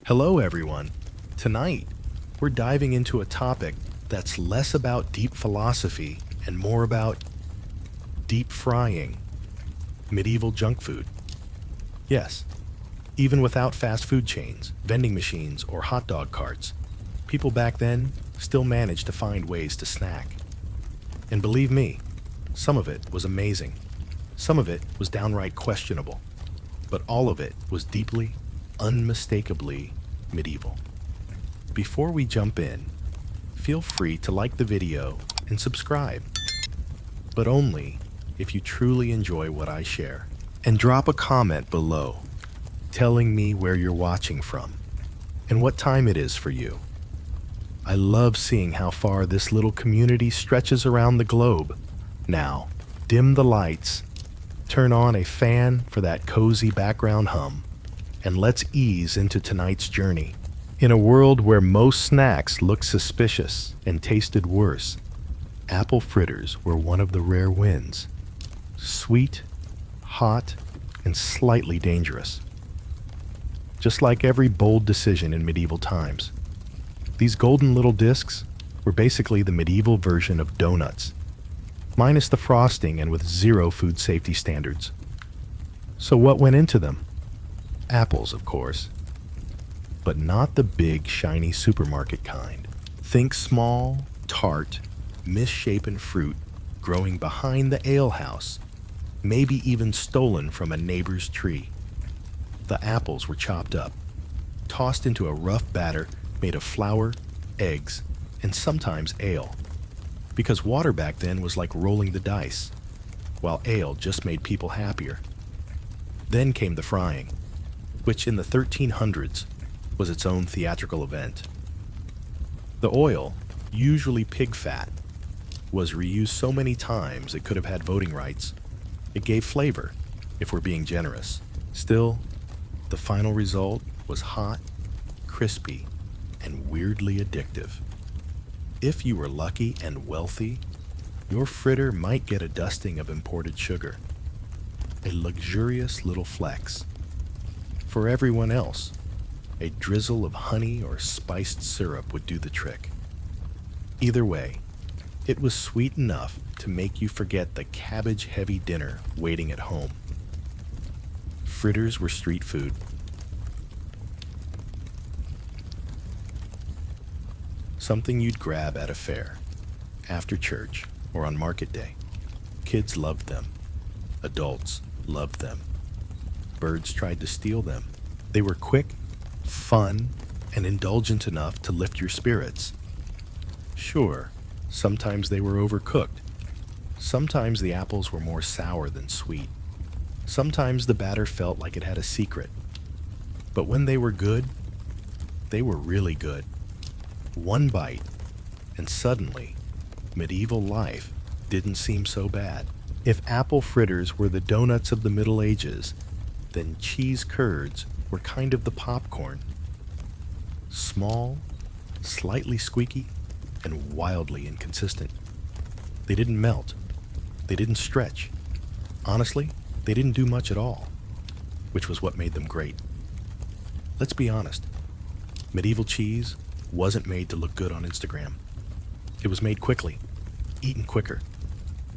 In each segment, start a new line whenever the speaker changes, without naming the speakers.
Hello, everyone. Tonight, we're diving into a topic that's less about deep philosophy and more about deep frying medieval junk food. Yes, even without fast food chains, vending machines, or hot dog carts, people back then still managed to find ways to snack. And believe me, some of it was amazing. Some of it was downright questionable. But all of it was deeply, unmistakably medieval. Before we jump in, feel free to like the video and subscribe, but only if you truly enjoy what I share. And drop a comment below telling me where you're watching from and what time it is for you. I love seeing how far this little community stretches around the globe. Now, dim the lights, turn on a fan for that cozy background hum, and let's ease into tonight's journey. In a world where most snacks looked suspicious and tasted worse, apple fritters were one of the rare wins. Sweet, hot, and slightly dangerous. Just like every bold decision in medieval times, these golden little discs were basically the medieval version of donuts, minus the frosting and with zero food safety standards. So what went into them? Apples, of course, but not the big, shiny supermarket kind. Think small, tart, misshapen fruit growing behind the alehouse, maybe even stolen from a neighbor's tree. The apples were chopped up, tossed into a rough batter made of flour, eggs, and sometimes ale, because water back then was like rolling the dice, while ale just made people happier. Then came the frying, which in the 1300s was its own theatrical event. The oil, usually pig fat, was reused so many times it could have had voting rights. It gave flavor, if we're being generous. Still, the final result was hot, crispy, and weirdly addictive. If you were lucky and wealthy, your fritter might get a dusting of imported sugar, a luxurious little flex. For everyone else, a drizzle of honey or spiced syrup would do the trick. Either way, it was sweet enough to make you forget the cabbage-heavy dinner waiting at home. Fritters were street food. Something you'd grab at a fair, after church, or on market day. Kids loved them. Adults loved them. Birds tried to steal them. They were quick, fun, and indulgent enough to lift your spirits. Sure, sometimes they were overcooked. Sometimes the apples were more sour than sweet. Sometimes the batter felt like it had a secret. But when they were good, they were really good. One bite, and suddenly, medieval life didn't seem so bad. If apple fritters were the donuts of the Middle Ages, then cheese curds were kind of the popcorn. Small, slightly squeaky, and wildly inconsistent. They didn't melt. They didn't stretch. Honestly, they didn't do much at all, which was what made them great. Let's be honest. Medieval cheese wasn't made to look good on Instagram. It was made quickly, eaten quicker,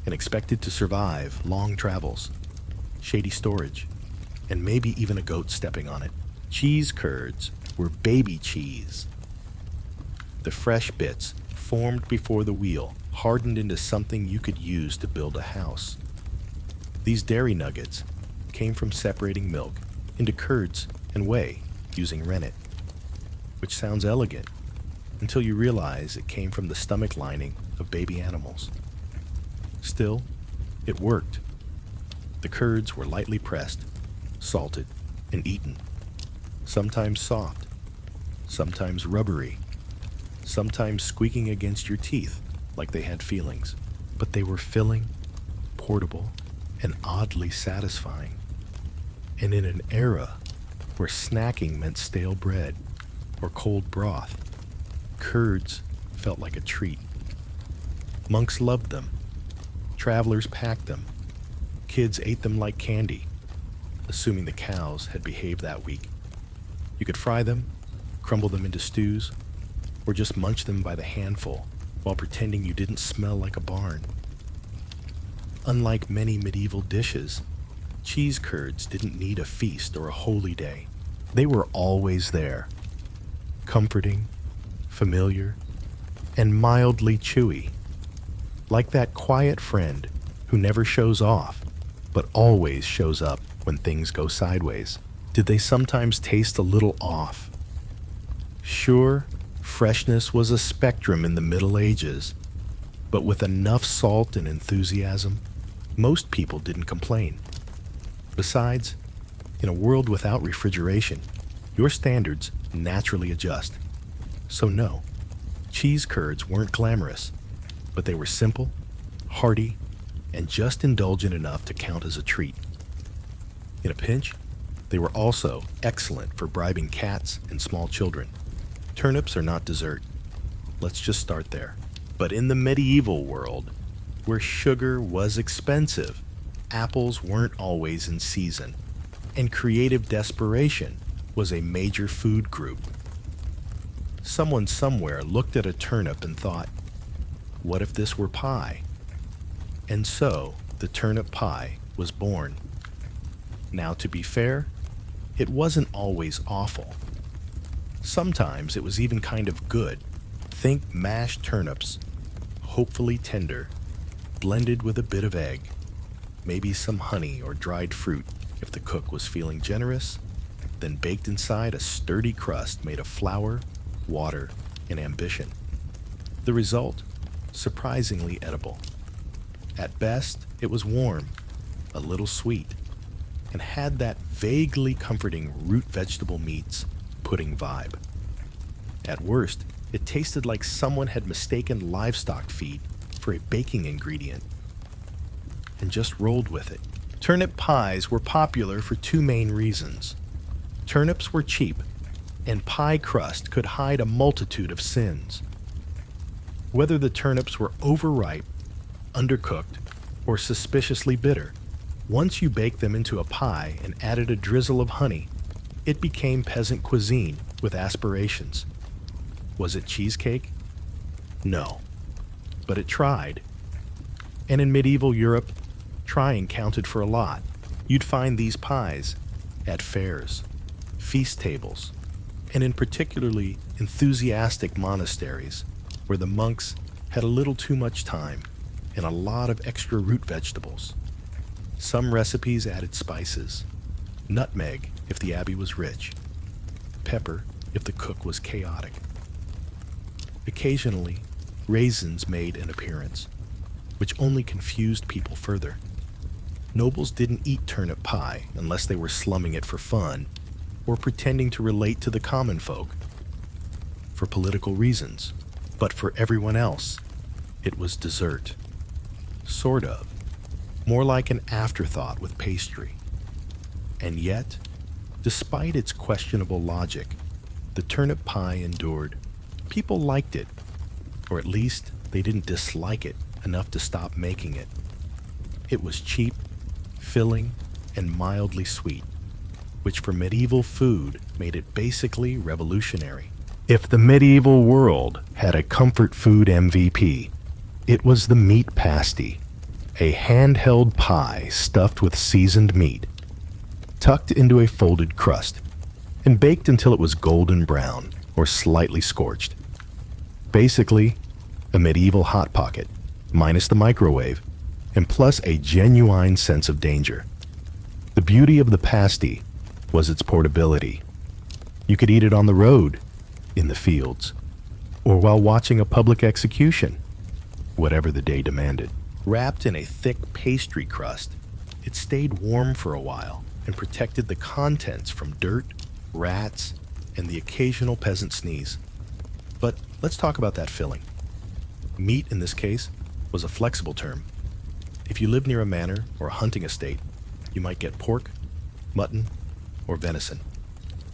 and expected to survive long travels, shady storage, and maybe even a goat stepping on it. Cheese curds were baby cheese. The fresh bits, formed before the wheel, hardened into something you could use to build a house. These dairy nuggets came from separating milk into curds and whey using rennet, which sounds elegant until you realize it came from the stomach lining of baby animals. Still, it worked. The curds were lightly pressed, salted, and eaten. Sometimes soft, sometimes rubbery, sometimes squeaking against your teeth like they had feelings. But they were filling, portable, and oddly satisfying. And in an era where snacking meant stale bread or cold broth, curds felt like a treat. Monks loved them. Travelers packed them. Kids ate them like candy, assuming the cows had behaved that week. You could fry them, crumble them into stews, or just munch them by the handful while pretending you didn't smell like a barn. Unlike many medieval dishes, cheese curds didn't need a feast or a holy day. They were always there, comforting, familiar, and mildly chewy, like that quiet friend who never shows off, but always shows up when things go sideways. Did they sometimes taste a little off? Sure, freshness was a spectrum in the Middle Ages, but with enough salt and enthusiasm, most people didn't complain. Besides, in a world without refrigeration, your standards naturally adjust. So no, cheese curds weren't glamorous, but they were simple, hearty, and just indulgent enough to count as a treat. In a pinch, they were also excellent for bribing cats and small children. Turnips are not dessert. Let's just start there. But in the medieval world, where sugar was expensive, apples weren't always in season, and creative desperation was a major food group. Someone somewhere looked at a turnip and thought, what if this were pie? And so the turnip pie was born. Now, to be fair, it wasn't always awful. Sometimes it was even kind of good. Think mashed turnips, hopefully tender, blended with a bit of egg, maybe some honey or dried fruit if the cook was feeling generous, then baked inside a sturdy crust made of flour, water, and ambition. The result? Surprisingly edible. At best, it was warm, a little sweet, and had that vaguely comforting root vegetable meats pudding vibe. At worst, it tasted like someone had mistaken livestock feed for a baking ingredient and just rolled with it. Turnip pies were popular for two main reasons. Turnips were cheap, and pie crust could hide a multitude of sins. Whether the turnips were overripe, undercooked, or suspiciously bitter, once you baked them into a pie and added a drizzle of honey, it became peasant cuisine with aspirations. Was it cheesecake? No, but it tried. And in medieval Europe, trying counted for a lot. You'd find these pies at fairs, feast tables, and in particularly enthusiastic monasteries where the monks had a little too much time and a lot of extra root vegetables. Some recipes added spices, nutmeg if the abbey was rich, pepper if the cook was chaotic. Occasionally, raisins made an appearance, which only confused people further. Nobles didn't eat turnip pie unless they were slumming it for fun or pretending to relate to the common folk for political reasons. But for everyone else, it was dessert. Sort of. More like an afterthought with pastry. And yet, despite its questionable logic, the turnip pie endured. People liked it, or at least they didn't dislike it enough to stop making it. It was cheap, filling, and mildly sweet, which for medieval food made it basically revolutionary. If the medieval world had a comfort food MVP, it was the meat pasty, a handheld pie stuffed with seasoned meat, tucked into a folded crust, and baked until it was golden brown or slightly scorched. Basically, a medieval Hot Pocket, minus the microwave, and plus a genuine sense of danger. The beauty of the pasty was its portability. You could eat it on the road, in the fields, or while watching a public execution, whatever the day demanded. Wrapped in a thick pastry crust, it stayed warm for a while and protected the contents from dirt, rats, and the occasional peasant sneeze. But let's talk about that filling. Meat, in this case, was a flexible term. If you lived near a manor or a hunting estate, you might get pork, mutton, or venison.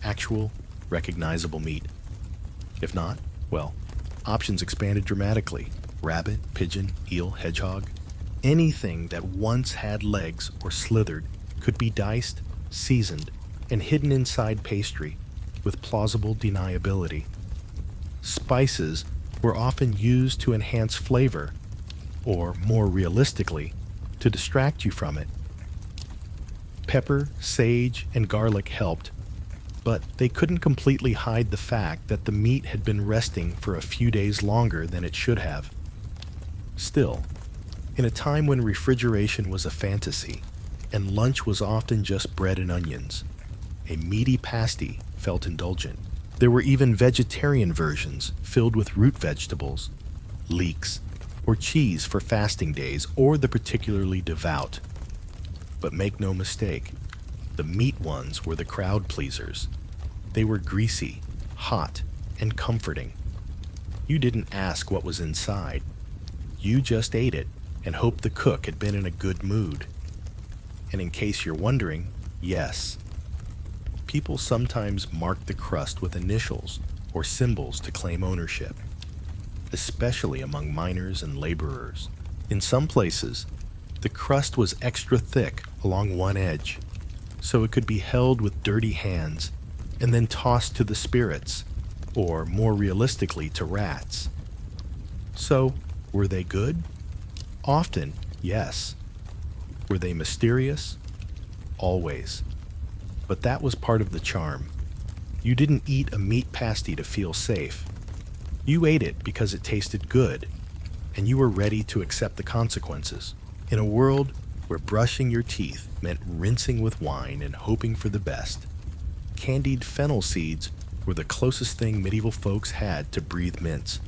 Actual, recognizable meat. If not, well, options expanded dramatically. Rabbit, pigeon, eel, hedgehog. Anything that once had legs or slithered could be diced, seasoned, and hidden inside pastry with plausible deniability. Spices were often used to enhance flavor, or more realistically, to distract you from it. Pepper, sage, and garlic helped, but they couldn't completely hide the fact that the meat had been resting for a few days longer than it should have. Still, in a time when refrigeration was a fantasy, and lunch was often just bread and onions, a meaty pasty felt indulgent. There were even vegetarian versions filled with root vegetables, leeks, or cheese for fasting days or the particularly devout. But make no mistake, the meat ones were the crowd pleasers. They were greasy, hot, and comforting. You didn't ask what was inside. You just ate it and hoped the cook had been in a good mood. And in case you're wondering, yes, people sometimes marked the crust with initials or symbols to claim ownership, especially among miners and laborers. In some places, the crust was extra thick along one edge, so it could be held with dirty hands and then tossed to the spirits, or more realistically to rats. So, were they good? Often, yes. Were they mysterious? Always. But that was part of the charm. You didn't eat a meat pasty to feel safe. You ate it because it tasted good, and you were ready to accept the consequences. In a world where brushing your teeth meant rinsing with wine and hoping for the best, candied fennel seeds were the closest thing medieval folks had to breathe mints.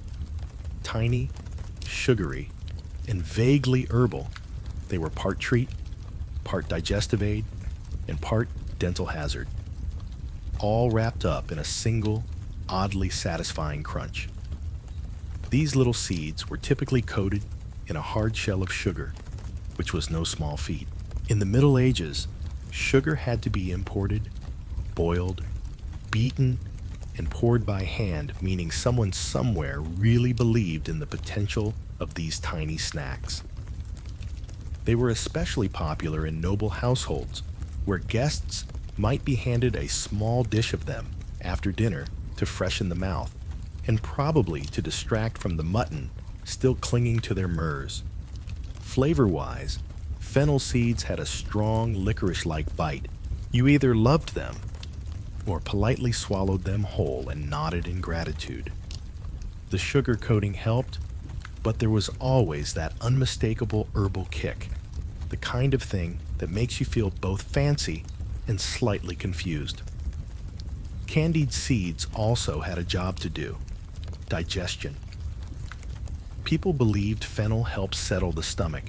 Tiny, sugary, and vaguely herbal, they were part treat, part digestive aid, and part dental hazard, all wrapped up in a single, oddly satisfying crunch. These little seeds were typically coated in a hard shell of sugar, which was no small feat. In the Middle Ages, sugar had to be imported, boiled, beaten, and poured by hand, meaning someone somewhere really believed in the potential of these tiny snacks. They were especially popular in noble households, where guests might be handed a small dish of them after dinner to freshen the mouth, and probably to distract from the mutton still clinging to their murs. Flavor-wise, fennel seeds had a strong licorice-like bite. You either loved them or politely swallowed them whole and nodded in gratitude. The sugar coating helped, but there was always that unmistakable herbal kick, the kind of thing that makes you feel both fancy and slightly confused. Candied seeds also had a job to do: digestion. People believed fennel helped settle the stomach,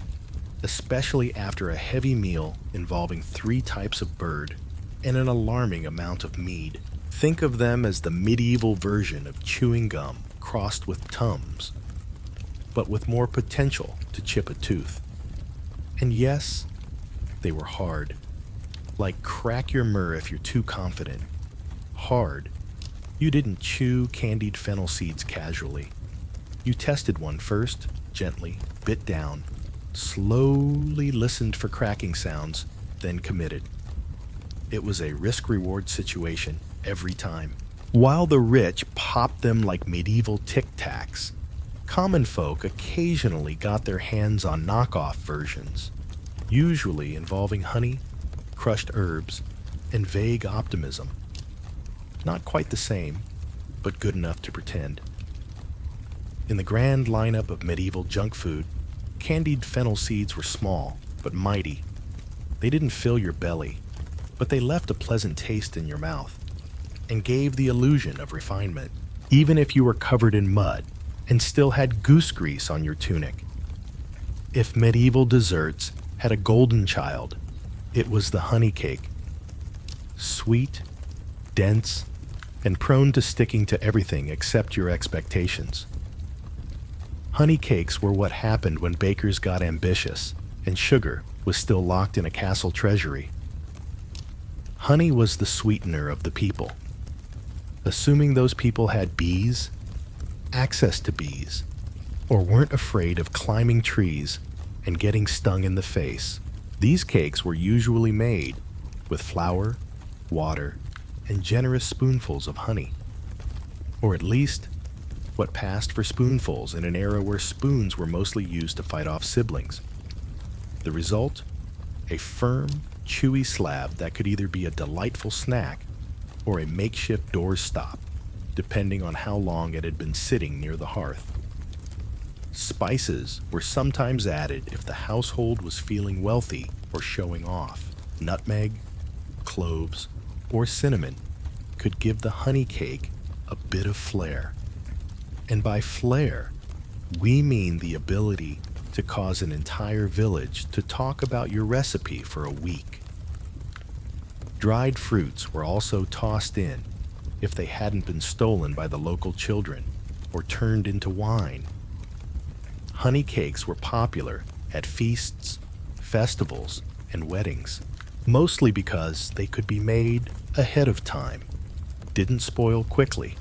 especially after a heavy meal involving 3 types of bird and an alarming amount of mead. Think of them as the medieval version of chewing gum crossed with Tums, but with more potential to chip a tooth. And yes, they were hard. Like crack your myrrh if you're too confident. Hard. You didn't chew candied fennel seeds casually. You tested one first, gently, bit down, slowly listened for cracking sounds, then committed. It was a risk-reward situation every time. While the rich popped them like medieval tic-tacs, common folk occasionally got their hands on knockoff versions, usually involving honey, crushed herbs, and vague optimism. Not quite the same, but good enough to pretend. In the grand lineup of medieval junk food, candied fennel seeds were small, but mighty. They didn't fill your belly, but they left a pleasant taste in your mouth and gave the illusion of refinement, even if you were covered in mud and still had goose grease on your tunic. If medieval desserts had a golden child, it was the honey cake. Sweet, dense, and prone to sticking to everything except your expectations. Honey cakes were what happened when bakers got ambitious and sugar was still locked in a castle treasury. Honey was the sweetener of the people. Assuming those people had bees, access to bees, or weren't afraid of climbing trees and getting stung in the face, these cakes were usually made with flour, water, and generous spoonfuls of honey. Or at least, what passed for spoonfuls in an era where spoons were mostly used to fight off siblings. The result? A firm, chewy slab that could either be a delightful snack or a makeshift doorstop, depending on how long it had been sitting near the hearth. Spices were sometimes added if the household was feeling wealthy or showing off. Nutmeg, cloves, or cinnamon could give the honey cake a bit of flair. And by flair, we mean the ability to cause an entire village to talk about your recipe for a week. Dried fruits were also tossed in if they hadn't been stolen by the local children or turned into wine. Honey cakes were popular at feasts, festivals, and weddings, mostly because they could be made ahead of time, didn't spoil quickly,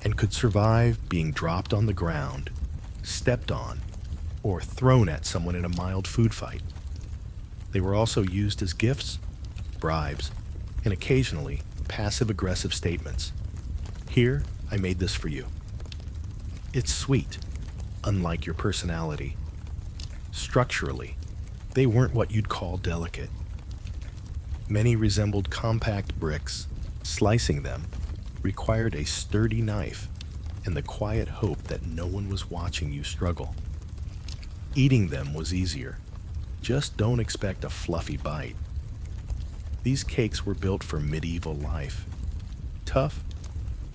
and could survive being dropped on the ground, stepped on, or thrown at someone in a mild food fight. They were also used as gifts, bribes, and occasionally passive-aggressive statements. Here, I made this for you. It's sweet, unlike your personality. Structurally, they weren't what you'd call delicate. Many resembled compact bricks. Slicing them required a sturdy knife and the quiet hope that no one was watching you struggle. Eating them was easier. Just don't expect a fluffy bite. These cakes were built for medieval life. Tough,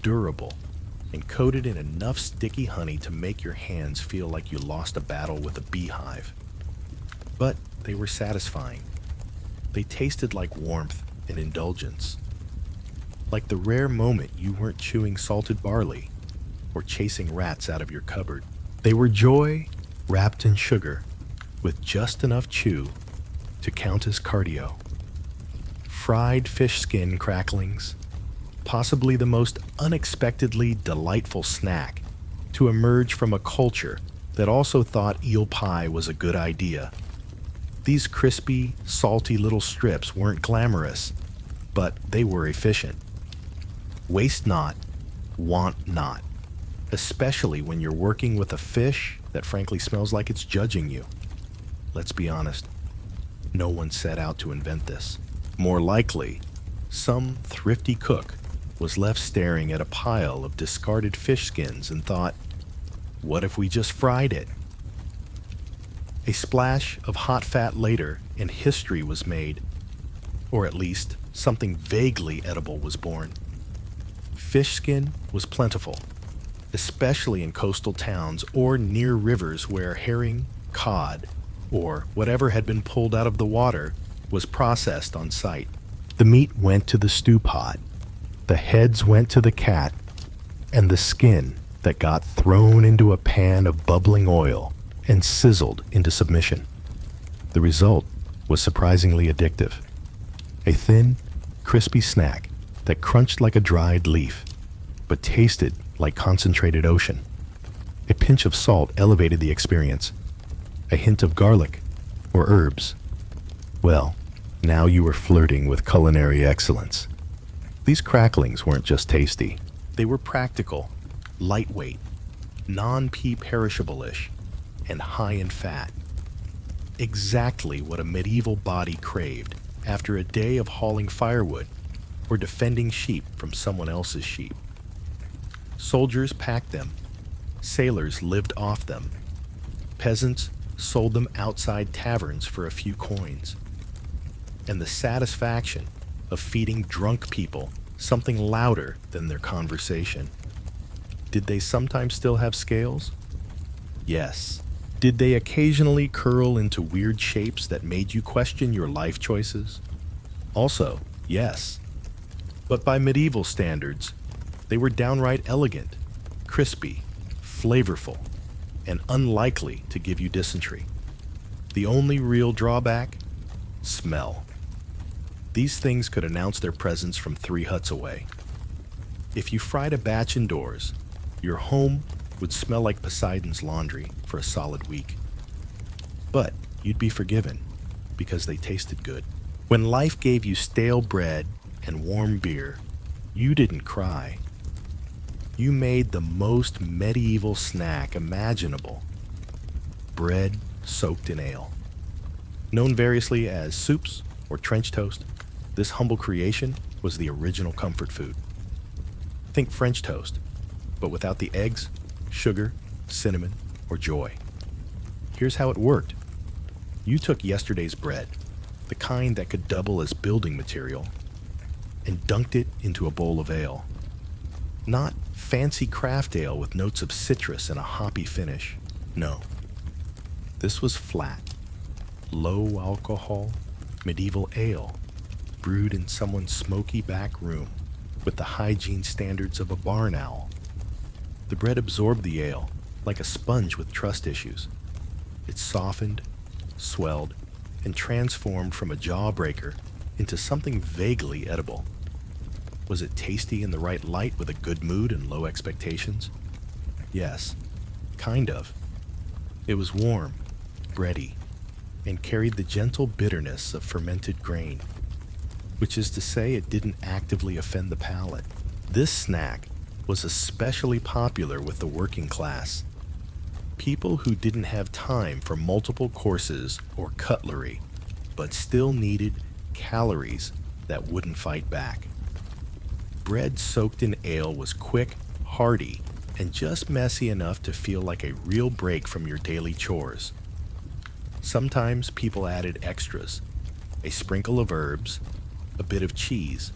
durable, and coated in enough sticky honey to make your hands feel like you lost a battle with a beehive. But they were satisfying. They tasted like warmth and indulgence. Like the rare moment you weren't chewing salted barley or chasing rats out of your cupboard. They were joy wrapped in sugar with just enough chew to count as cardio. Fried fish skin cracklings, possibly the most unexpectedly delightful snack to emerge from a culture that also thought eel pie was a good idea. These crispy, salty little strips weren't glamorous, but they were efficient. Waste not, want not, especially when you're working with a fish that frankly smells like it's judging you. Let's be honest, no one set out to invent this. More likely, some thrifty cook was left staring at a pile of discarded fish skins and thought, what if we just fried it? A splash of hot fat later, and history was made, or at least something vaguely edible was born. Fish skin was plentiful, especially in coastal towns or near rivers where herring, cod, or whatever had been pulled out of the water was processed on site. The meat went to the stew pot, the heads went to the cat, and the skin that got thrown into a pan of bubbling oil and sizzled into submission. The result was surprisingly addictive. A thin, crispy snack that crunched like a dried leaf, but tasted like concentrated ocean. A pinch of salt elevated the experience. A hint of garlic or herbs. Well, now you were flirting with culinary excellence. These cracklings weren't just tasty. They were practical, lightweight, non-pea perishable-ish, and high in fat. Exactly what a medieval body craved after a day of hauling firewood or defending sheep from someone else's sheep. Soldiers packed them. Sailors lived off them. Peasants sold them outside taverns for a few coins. And the satisfaction of feeding drunk people something louder than their conversation. Did they sometimes still have scales? Yes. Did they occasionally curl into weird shapes that made you question your life choices? Also, yes. But by medieval standards, they were downright elegant, crispy, flavorful, and unlikely to give you dysentery. The only real drawback? Smell. These things could announce their presence from 3 huts away. If you fried a batch indoors, your home would smell like Poseidon's laundry for a solid week. But you'd be forgiven because they tasted good. When life gave you stale bread and warm beer, You didn't cry. You made the most medieval snack imaginable. Bread soaked in ale. Known variously as soups or trench toast, this humble creation was the original comfort food. Think French toast, but without the eggs, sugar, cinnamon, or joy. Here's how it worked. You took yesterday's bread, the kind that could double as building material, and dunked it into a bowl of ale. Not fancy craft ale with notes of citrus and a hoppy finish. No. This was flat, low alcohol, medieval ale, brewed in someone's smoky back room with the hygiene standards of a barn owl. The bread absorbed the ale like a sponge with trust issues. It softened, swelled, and transformed from a jawbreaker into something vaguely edible. Was it tasty in the right light with a good mood and low expectations? Yes, kind of. It was warm, bready, and carried the gentle bitterness of fermented grain, which is to say it didn't actively offend the palate. This snack was especially popular with the working class, people who didn't have time for multiple courses or cutlery, but still needed calories that wouldn't fight back. Bread soaked in ale was quick, hearty, and just messy enough to feel like a real break from your daily chores. Sometimes people added extras, a sprinkle of herbs, a bit of cheese,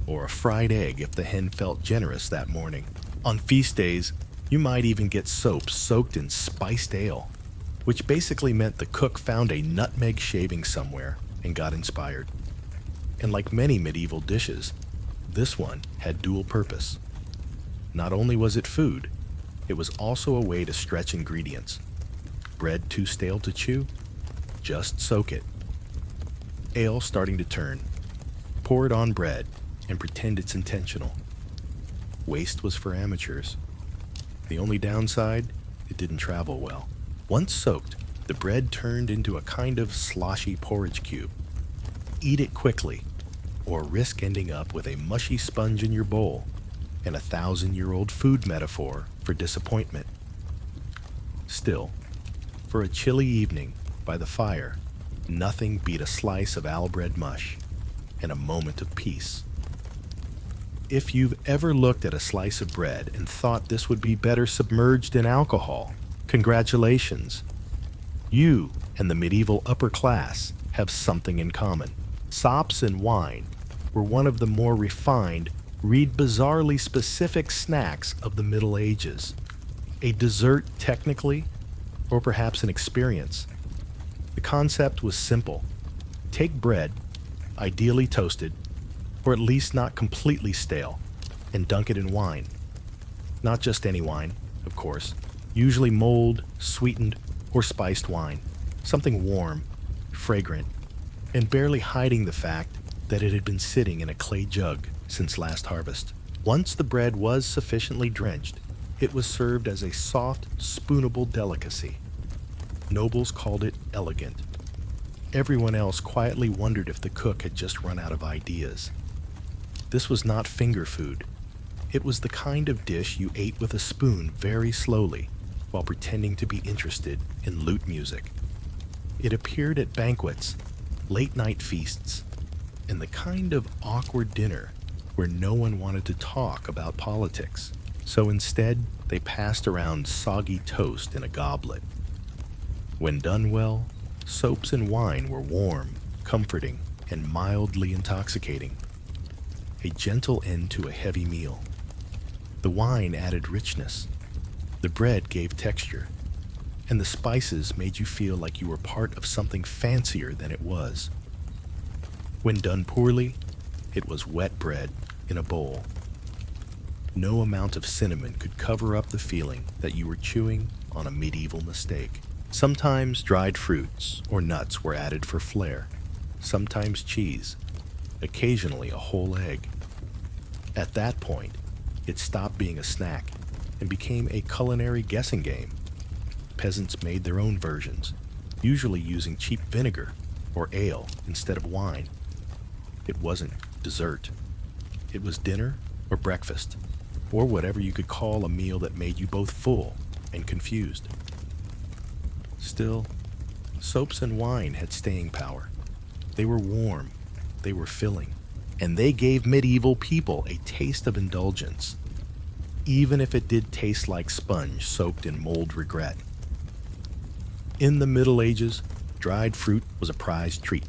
or a fried egg if the hen felt generous that morning. On feast days, you might even get soap soaked in spiced ale, which basically meant the cook found a nutmeg shaving somewhere and got inspired. And like many medieval dishes, this one had dual purpose. Not only was it food, it was also a way to stretch ingredients. Bread too stale to chew? Just soak it. Ale starting to turn. Pour it on bread and pretend it's intentional. Waste was for amateurs. The only downside, it didn't travel well. Once soaked, the bread turned into a kind of sloshy porridge cube. Eat it quickly, or risk ending up with a mushy sponge in your bowl and a 1,000-year-old food metaphor for disappointment. Still, for a chilly evening by the fire, nothing beat a slice of Albread mush and a moment of peace. If you've ever looked at a slice of bread and thought this would be better submerged in alcohol, congratulations. You and the medieval upper class have something in common. Sops and wine were one of the more refined, read bizarrely specific snacks of the Middle Ages. A dessert technically, or perhaps an experience. The concept was simple. Take bread, ideally toasted, or at least not completely stale, and dunk it in wine. Not just any wine, of course. Usually mulled, sweetened, or spiced wine. Something warm, fragrant, and barely hiding the fact that it had been sitting in a clay jug since last harvest. Once the bread was sufficiently drenched, it was served as a soft, spoonable delicacy. Nobles called it elegant. Everyone else quietly wondered if the cook had just run out of ideas. This was not finger food. It was the kind of dish you ate with a spoon very slowly while pretending to be interested in lute music. It appeared at banquets, late-night feasts, and the kind of awkward dinner where no one wanted to talk about politics. So instead, they passed around soggy toast in a goblet. When done well, soaps and wine were warm, comforting, and mildly intoxicating. A gentle end to a heavy meal. The wine added richness. The bread gave texture. And the spices made you feel like you were part of something fancier than it was. When done poorly, it was wet bread in a bowl. No amount of cinnamon could cover up the feeling that you were chewing on a medieval mistake. Sometimes dried fruits or nuts were added for flair. Sometimes cheese. Occasionally a whole egg. At that point, it stopped being a snack and became a culinary guessing game. Peasants made their own versions, usually using cheap vinegar or ale instead of wine. It wasn't dessert. It was dinner or breakfast, or whatever you could call a meal that made you both full and confused. Still, soaps and wine had staying power. They were warm, they were filling, and they gave medieval people a taste of indulgence, even if it did taste like sponge soaked in mold regret. In the Middle Ages, dried fruit was a prized treat,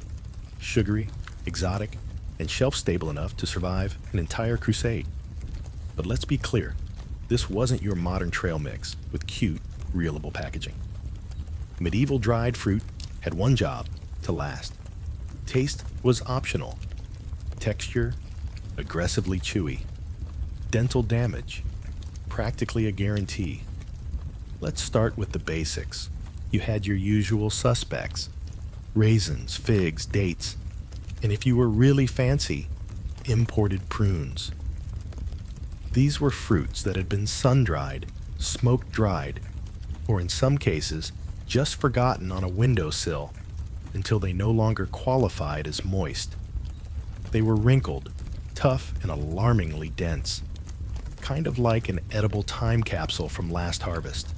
sugary, exotic, and shelf-stable enough to survive an entire crusade. But let's be clear, this wasn't your modern trail mix with cute, reelable packaging. Medieval dried fruit had one job: to last. Taste was optional. Texture, aggressively chewy. Dental damage, practically a guarantee. Let's start with the basics. You had your usual suspects: raisins, figs, dates, and if you were really fancy, imported prunes. These were fruits that had been sun-dried, smoke-dried, or in some cases, just forgotten on a windowsill until they no longer qualified as moist. They were wrinkled, tough, and alarmingly dense, kind of like an edible time capsule from last harvest.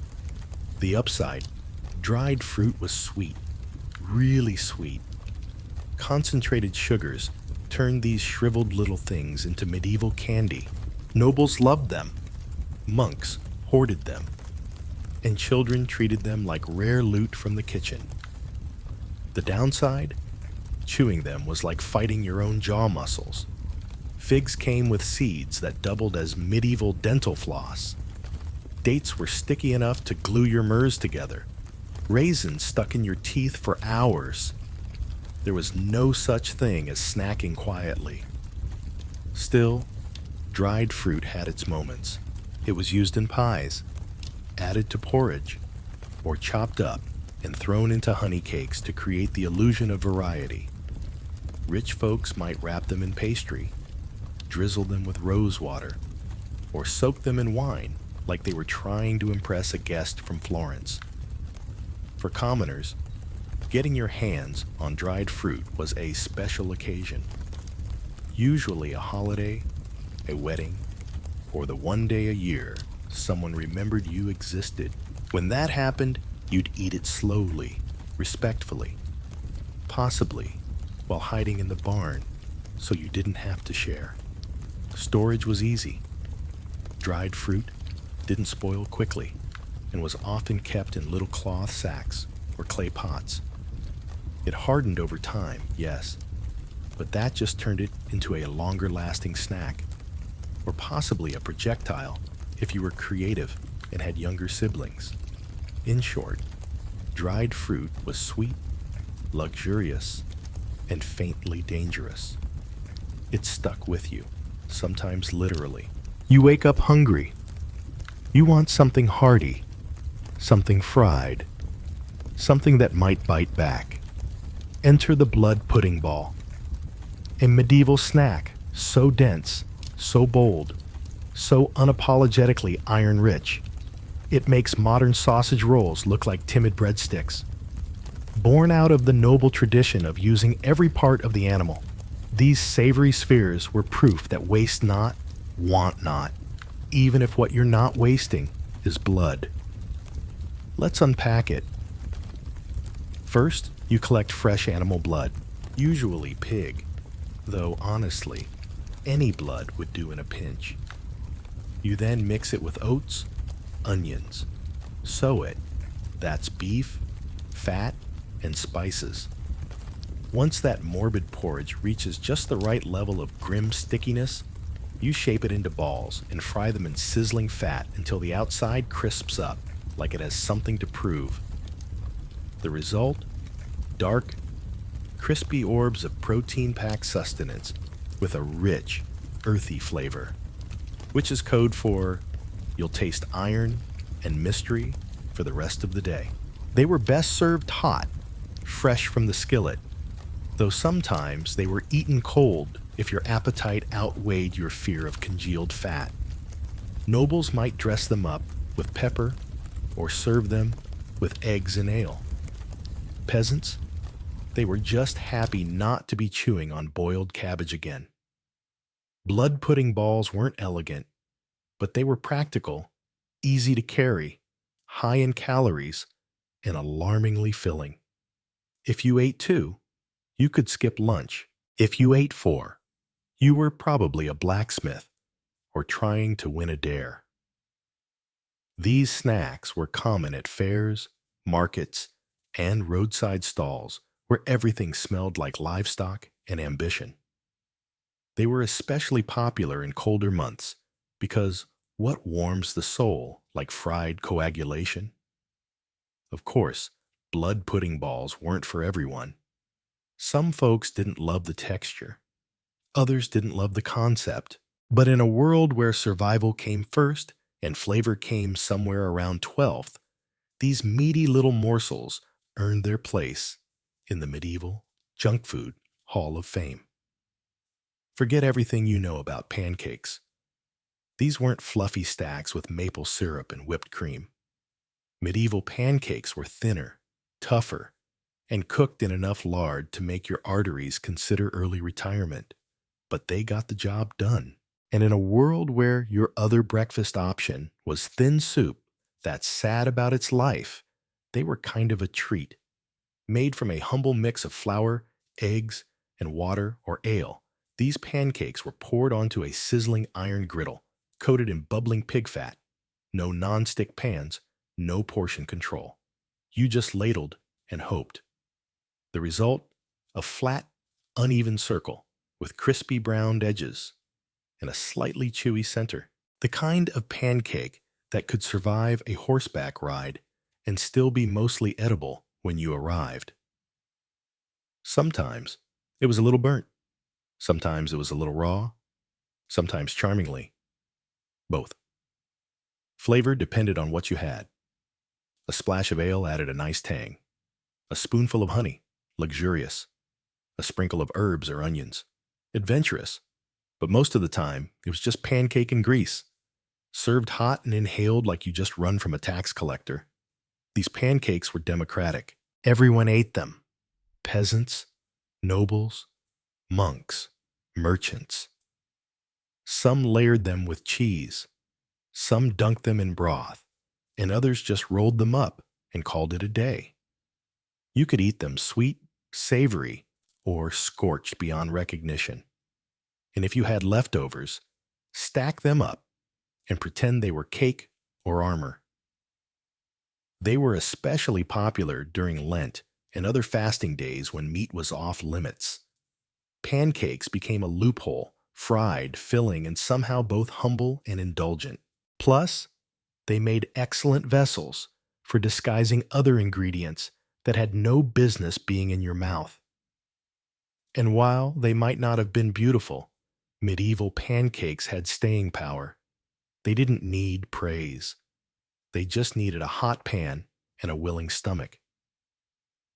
The upside: dried fruit was sweet, really sweet. Concentrated sugars turned these shriveled little things into medieval candy. Nobles loved them, monks hoarded them, and children treated them like rare loot from the kitchen. The downside? Chewing them was like fighting your own jaw muscles. Figs came with seeds that doubled as medieval dental floss. Dates were sticky enough to glue your murs together. Raisins stuck in your teeth for hours. There was no such thing as snacking quietly. Still, dried fruit had its moments. It was used in pies, added to porridge, or chopped up and thrown into honey cakes to create the illusion of variety. Rich folks might wrap them in pastry, drizzle them with rose water, or soak them in wine like they were trying to impress a guest from Florence. For commoners, getting your hands on dried fruit was a special occasion, usually a holiday, a wedding, or the one day a year someone remembered you existed. When that happened, you'd eat it slowly, respectfully, possibly while hiding in the barn so you didn't have to share. Storage was easy. Dried fruit didn't spoil quickly and was often kept in little cloth sacks or clay pots. It hardened over time, yes, but that just turned it into a longer-lasting snack, or possibly a projectile if you were creative and had younger siblings. In short, dried fruit was sweet, luxurious, and faintly dangerous. It stuck with you, sometimes literally. You wake up hungry. You want something hearty, something fried, something that might bite back. Enter the blood pudding ball, a medieval snack so dense, so bold, so unapologetically iron-rich, it makes modern sausage rolls look like timid breadsticks. Born out of the noble tradition of using every part of the animal, these savory spheres were proof that waste not, want not, even if what you're not wasting is blood. Let's unpack it. First, you collect fresh animal blood, usually pig, though honestly, any blood would do in a pinch. You then mix it with oats, onions, sow it. That's beef, fat, and spices. Once that morbid porridge reaches just the right level of grim stickiness, you shape it into balls and fry them in sizzling fat until the outside crisps up like it has something to prove. The result? Dark, crispy orbs of protein-packed sustenance with a rich, earthy flavor, which is code for you'll taste iron and mystery for the rest of the day. They were best served hot, fresh from the skillet, though sometimes they were eaten cold if your appetite outweighed your fear of congealed fat. Nobles might dress them up with pepper or serve them with eggs and ale. Peasants, they were just happy not to be chewing on boiled cabbage again. Blood pudding balls weren't elegant, but they were practical, easy to carry, high in calories, and alarmingly filling. If you ate two, you could skip lunch. If you ate four, you were probably a blacksmith or trying to win a dare. These snacks were common at fairs, markets, and roadside stalls where everything smelled like livestock and ambition. They were especially popular in colder months because what warms the soul like fried coagulation? Of course, blood pudding balls weren't for everyone. Some folks didn't love the texture, others didn't love the concept. But in a world where survival came first and flavor came somewhere around 12th, these meaty little morsels earned their place in the medieval junk food Hall of Fame. Forget everything you know about pancakes. These weren't fluffy stacks with maple syrup and whipped cream. Medieval pancakes were thinner, tougher, and cooked in enough lard to make your arteries consider early retirement. But they got the job done. And in a world where your other breakfast option was thin soup that's sad about its life, they were kind of a treat. Made from a humble mix of flour, eggs, and water or ale, these pancakes were poured onto a sizzling iron griddle, coated in bubbling pig fat. No non-stick pans, no portion control. You just ladled and hoped. The result? A flat, uneven circle with crispy browned edges and a slightly chewy center. The kind of pancake that could survive a horseback ride and still be mostly edible when you arrived. Sometimes it was a little burnt. Sometimes it was a little raw. Sometimes charmingly. Both. Flavor depended on what you had. A splash of ale added a nice tang. A spoonful of honey, luxurious. A sprinkle of herbs or onions, adventurous. But most of the time, it was just pancake and grease, served hot and inhaled like you just run from a tax collector. These pancakes were democratic. Everyone ate them. Peasants, nobles, monks, merchants. Some layered them with cheese, some dunked them in broth, and others just rolled them up and called it a day. You could eat them sweet, savory, or scorched beyond recognition. And if you had leftovers, stack them up and pretend they were cake or armor. They were especially popular during Lent and other fasting days when meat was off limits. Pancakes became a loophole, fried, filling, and somehow both humble and indulgent. Plus, they made excellent vessels for disguising other ingredients that had no business being in your mouth. And while they might not have been beautiful, medieval pancakes had staying power. They didn't need praise. They just needed a hot pan and a willing stomach.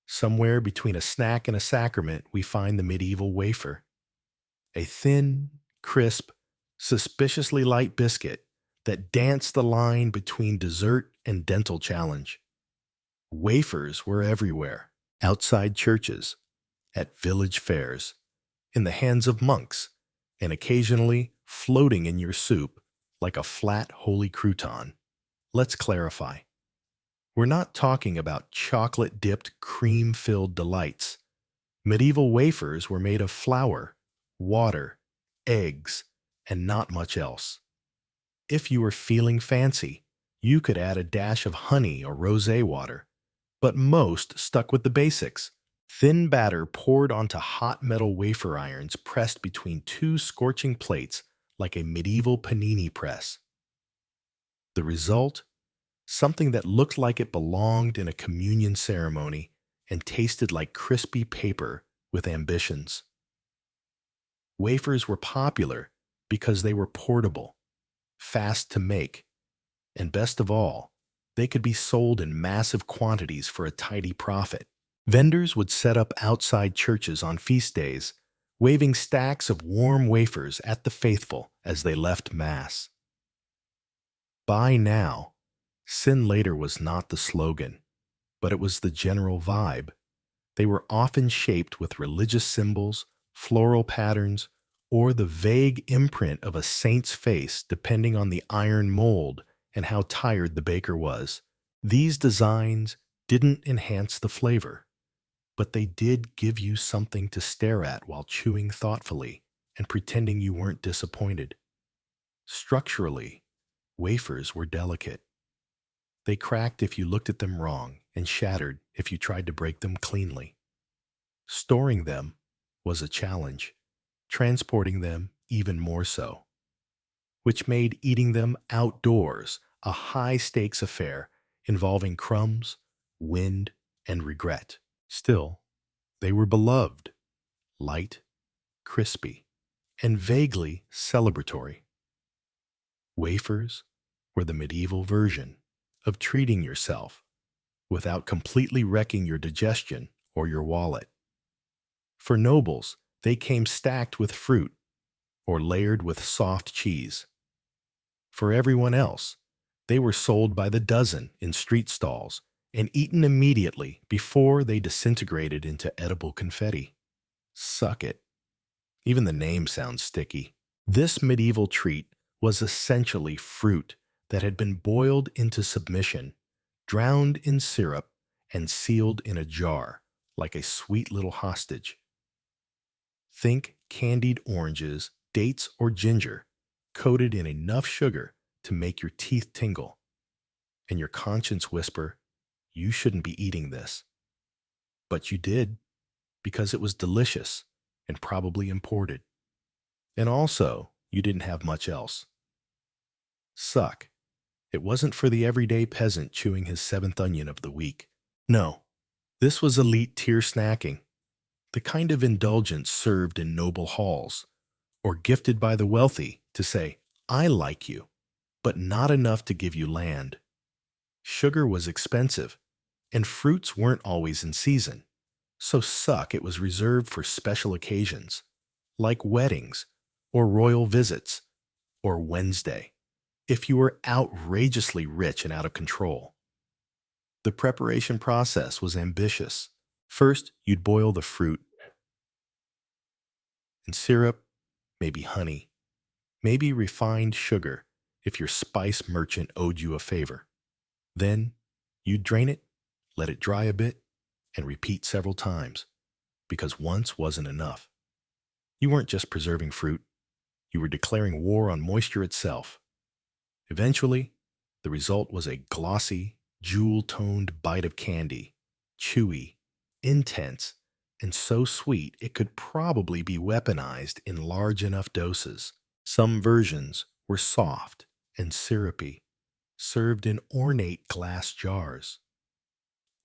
Somewhere between a snack and a sacrament, we find the medieval wafer. A thin, crisp, suspiciously light biscuit that danced the line between dessert and dental challenge. Wafers were everywhere, outside churches, at village fairs, in the hands of monks, and occasionally floating in your soup like a flat holy crouton. Let's clarify. We're not talking about chocolate-dipped, cream-filled delights. Medieval wafers were made of flour, water, eggs, and not much else. If you were feeling fancy, you could add a dash of honey or rosé water, but most stuck with the basics. Thin batter poured onto hot metal wafer irons pressed between two scorching plates like a medieval panini press. The result? Something that looked like it belonged in a communion ceremony and tasted like crispy paper with ambitions. Wafers were popular because they were portable, fast to make, and best of all, they could be sold in massive quantities for a tidy profit. Vendors would set up outside churches on feast days, waving stacks of warm wafers at the faithful as they left Mass. Buy now, sin later was not the slogan, but it was the general vibe. They were often shaped with religious symbols, floral patterns, or the vague imprint of a saint's face depending on the iron mold and how tired the baker was. These designs didn't enhance the flavor, but they did give you something to stare at while chewing thoughtfully and pretending you weren't disappointed. Structurally, wafers were delicate. They cracked if you looked at them wrong and shattered if you tried to break them cleanly. Storing them was a challenge, transporting them even more so, which made eating them outdoors a high-stakes affair involving crumbs, wind, and regret. Still, they were beloved, light, crispy, and vaguely celebratory. Wafers were the medieval version of treating yourself without completely wrecking your digestion or your wallet. For nobles, they came stacked with fruit or layered with soft cheese. For everyone else, they were sold by the dozen in street stalls and eaten immediately before they disintegrated into edible confetti. Suck it. Even the name sounds sticky. This medieval treat was essentially fruit that had been boiled into submission, drowned in syrup, and sealed in a jar like a sweet little hostage. Think candied oranges, dates, or ginger coated in enough sugar to make your teeth tingle, and your conscience whisper, you shouldn't be eating this. But you did, because it was delicious and probably imported. And also, you didn't have much else. Suck. It wasn't for the everyday peasant chewing his seventh onion of the week. No, this was elite tier snacking, the kind of indulgence served in noble halls, or gifted by the wealthy to say, I like you, but not enough to give you land. Sugar was expensive, and fruits weren't always in season, so suck it was reserved for special occasions, like weddings, or royal visits, or Wednesday, if you were outrageously rich and out of control. The preparation process was ambitious. First, you'd boil the fruit and syrup, maybe honey, maybe refined sugar if your spice merchant owed you a favor. Then, you'd drain it, let it dry a bit, and repeat several times, because once wasn't enough. You weren't just preserving fruit, you were declaring war on moisture itself. Eventually, the result was a glossy, jewel-toned bite of candy, chewy, intense, and so sweet it could probably be weaponized in large enough doses. Some versions were soft and syrupy, served in ornate glass jars.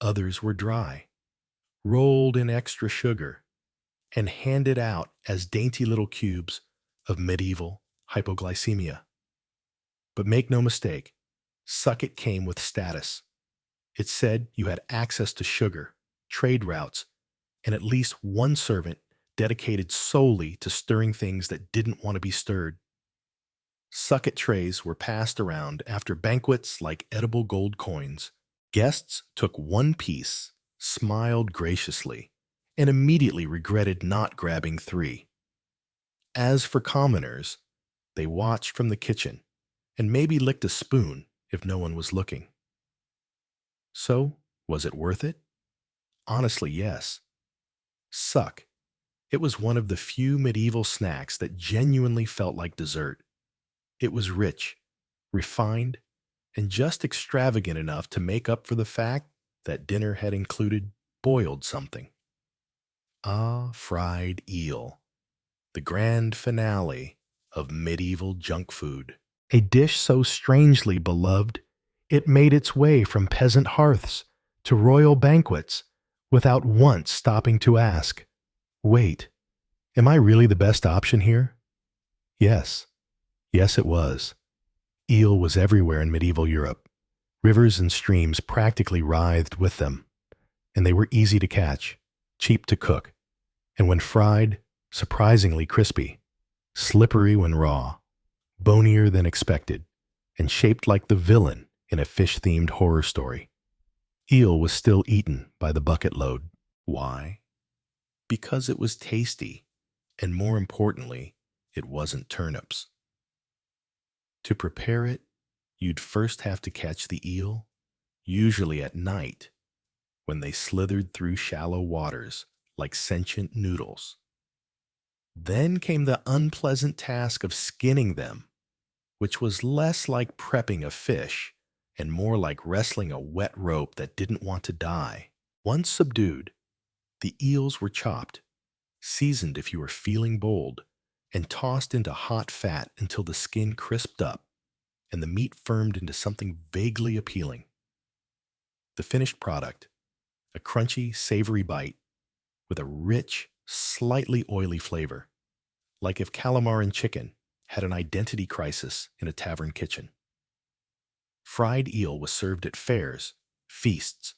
Others were dry, rolled in extra sugar, and handed out as dainty little cubes of medieval hypoglycemia. But make no mistake, suck it came with status. It said you had access to sugar, trade routes, and at least one servant dedicated solely to stirring things that didn't want to be stirred. Suck-it trays were passed around after banquets like edible gold coins. Guests took one piece, smiled graciously, and immediately regretted not grabbing three. As for commoners, they watched from the kitchen and maybe licked a spoon if no one was looking. So, was it worth it? Honestly, yes. Suck. It was one of the few medieval snacks that genuinely felt like dessert. It was rich, refined, and just extravagant enough to make up for the fact that dinner had included boiled something. Ah, fried eel, the grand finale of medieval junk food. A dish so strangely beloved, it made its way from peasant hearths to royal banquets without once stopping to ask, wait, am I really the best option here? Yes. Yes, it was. Eel was everywhere in medieval Europe. Rivers and streams practically writhed with them, and they were easy to catch, cheap to cook, and when fried, surprisingly crispy, slippery when raw, bonier than expected, and shaped like the villain in a fish-themed horror story. Eel was still eaten by the bucket load. Why? Because it was tasty, and more importantly, it wasn't turnips. To prepare it, you'd first have to catch the eel, usually at night, when they slithered through shallow waters like sentient noodles. Then came the unpleasant task of skinning them, which was less like prepping a fish and more like wrestling a wet rope that didn't want to die. Once subdued, the eels were chopped, seasoned if you were feeling bold, and tossed into hot fat until the skin crisped up and the meat firmed into something vaguely appealing. The finished product, a crunchy, savory bite with a rich, slightly oily flavor, like if calamari and chicken had an identity crisis in a tavern kitchen. Fried eel was served at fairs, feasts,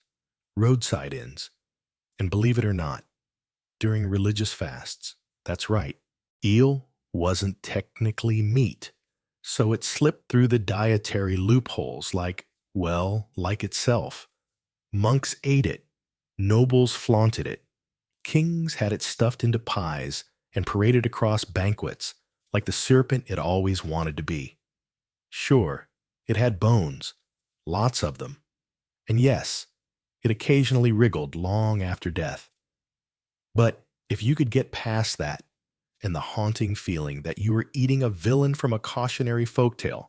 roadside inns, and believe it or not, during religious fasts. That's right, eel wasn't technically meat, so it slipped through the dietary loopholes like itself. Monks ate it, nobles flaunted it, kings had it stuffed into pies and paraded across banquets like the serpent it always wanted to be. Sure, it had bones, lots of them, and yes, it occasionally wriggled long after death. But if you could get past that and the haunting feeling that you were eating a villain from a cautionary folktale,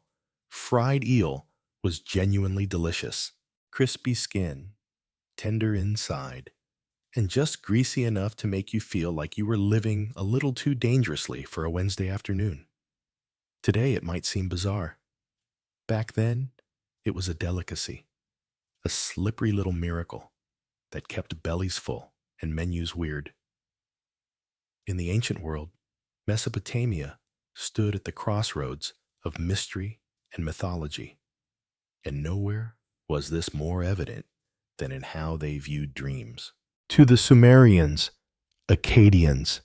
fried eel was genuinely delicious. Crispy skin, tender inside, and just greasy enough to make you feel like you were living a little too dangerously for a Wednesday afternoon. Today it might seem bizarre. Back then, it was a delicacy, a slippery little miracle that kept bellies full and menus weird. In the ancient world, Mesopotamia stood at the crossroads of mystery and mythology, and nowhere was this more evident than in how they viewed dreams. To the Sumerians, Akkadians,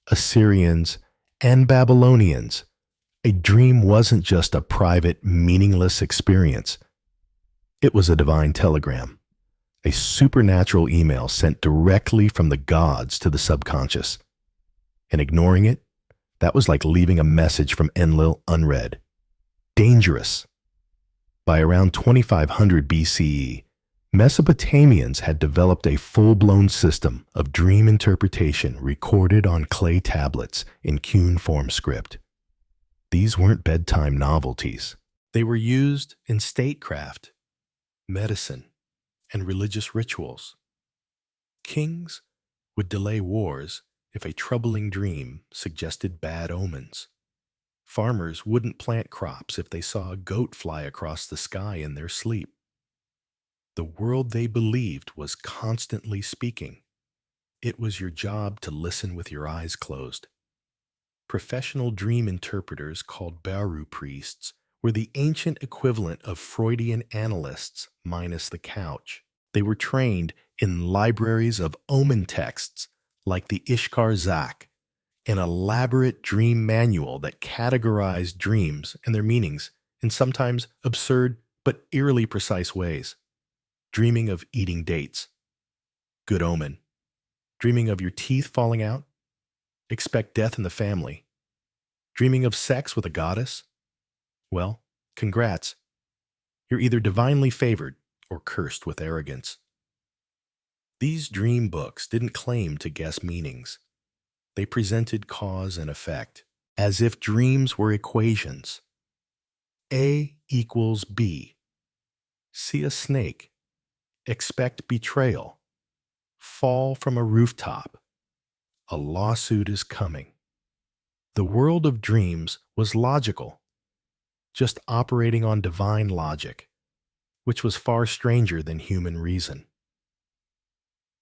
Assyrians, and Babylonians, a dream wasn't just a private, meaningless experience. It was a divine telegram, a supernatural email sent directly from the gods to the subconscious. And ignoring it, that was like leaving a message from Enlil unread. Dangerous. By around 2500 BCE, Mesopotamians had developed a full-blown system of dream interpretation recorded on clay tablets in cuneiform script. These weren't bedtime novelties. They were used in statecraft, medicine, and religious rituals. Kings would delay wars if a troubling dream suggested bad omens. Farmers wouldn't plant crops if they saw a goat fly across the sky in their sleep. The world they believed was constantly speaking. It was your job to listen with your eyes closed. Professional dream interpreters called Baru priests were the ancient equivalent of Freudian analysts minus the couch. They were trained in libraries of omen texts like the Ishkar Zak, an elaborate dream manual that categorized dreams and their meanings in sometimes absurd but eerily precise ways. Dreaming of eating dates, good omen. Dreaming of your teeth falling out, expect death in the family. Dreaming of sex with a goddess? Well, congrats. You're either divinely favored or cursed with arrogance. These dream books didn't claim to guess meanings. They presented cause and effect, as if dreams were equations. A equals B. See a snake. Expect betrayal. Fall from a rooftop. A lawsuit is coming. The world of dreams was logical, just operating on divine logic, which was far stranger than human reason.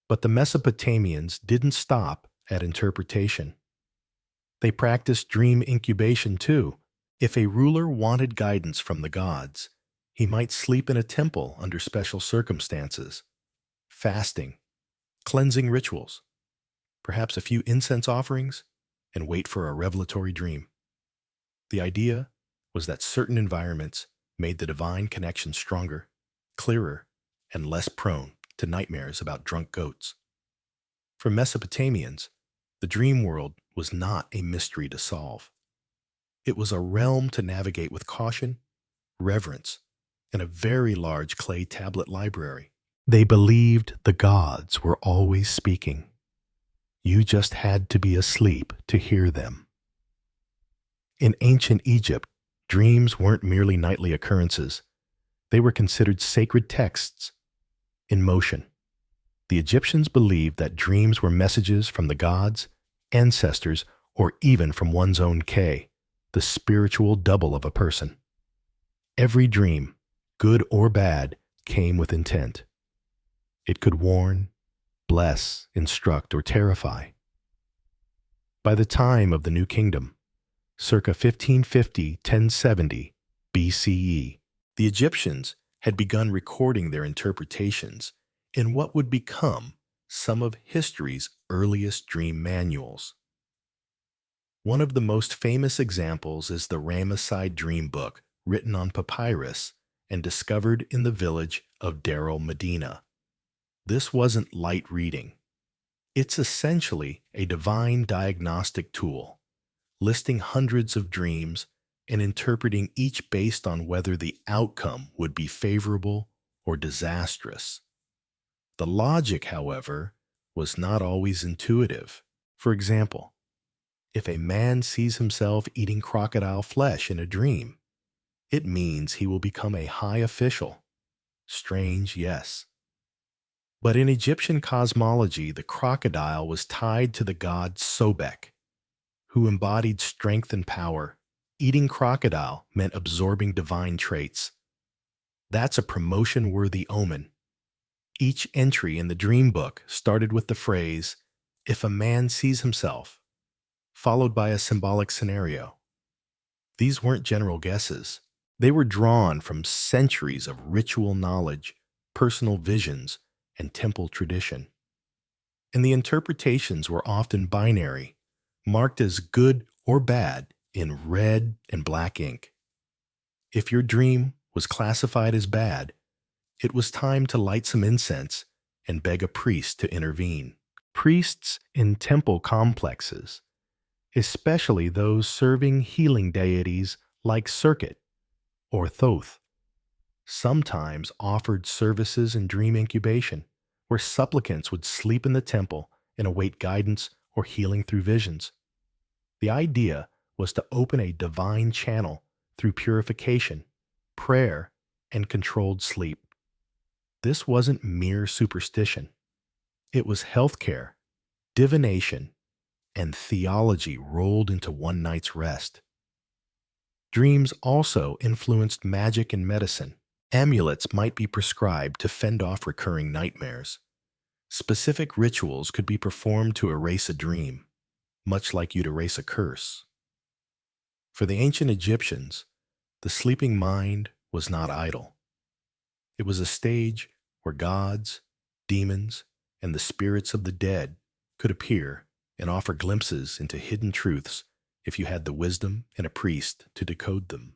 But the Mesopotamians didn't stop at interpretation. They practiced dream incubation too. If a ruler wanted guidance from the gods, he might sleep in a temple under special circumstances, fasting, cleansing rituals, perhaps a few incense offerings, and wait for a revelatory dream. The idea was that certain environments made the divine connection stronger, clearer, and less prone to nightmares about drunk goats. For Mesopotamians, the dream world was not a mystery to solve. It was a realm to navigate with caution, reverence, and a very large clay tablet library. They believed the gods were always speaking. You just had to be asleep to hear them. In ancient Egypt, dreams weren't merely nightly occurrences. They were considered sacred texts in motion. The Egyptians believed that dreams were messages from the gods, ancestors, or even from one's own K, the spiritual double of a person. Every dream, good or bad, came with intent. It could warn, bless, instruct, or terrify. By the time of the New Kingdom, circa 1550–1070 BCE, the Egyptians had begun recording their interpretations in what would become some of history's earliest dream manuals. One of the most famous examples is the Ramesside Dream Book, written on papyrus and discovered in the village of Deir el-Medina. This wasn't light reading. It's essentially a divine diagnostic tool, listing hundreds of dreams and interpreting each based on whether the outcome would be favorable or disastrous. The logic, however, was not always intuitive. For example, if a man sees himself eating crocodile flesh in a dream, it means he will become a high official. Strange, yes. But in Egyptian cosmology, the crocodile was tied to the god Sobek, who embodied strength and power. Eating crocodile meant absorbing divine traits. That's a promotion-worthy omen. Each entry in the dream book started with the phrase, "If a man sees himself," followed by a symbolic scenario. These weren't general guesses. They were drawn from centuries of ritual knowledge, personal visions, and temple tradition. And the interpretations were often binary, marked as good or bad in red and black ink. If your dream was classified as bad, it was time to light some incense and beg a priest to intervene. Priests in temple complexes, especially those serving healing deities like Serket or Thoth, sometimes offered services in dream incubation, where supplicants would sleep in the temple and await guidance or healing through visions. The idea was to open a divine channel through purification, prayer, and controlled sleep. This wasn't mere superstition. It was healthcare, divination, and theology rolled into one night's rest. Dreams also influenced magic and medicine. Amulets might be prescribed to fend off recurring nightmares. Specific rituals could be performed to erase a dream, much like you'd erase a curse. For the ancient Egyptians, the sleeping mind was not idle. It was a stage where gods, demons, and the spirits of the dead could appear and offer glimpses into hidden truths if you had the wisdom and a priest to decode them.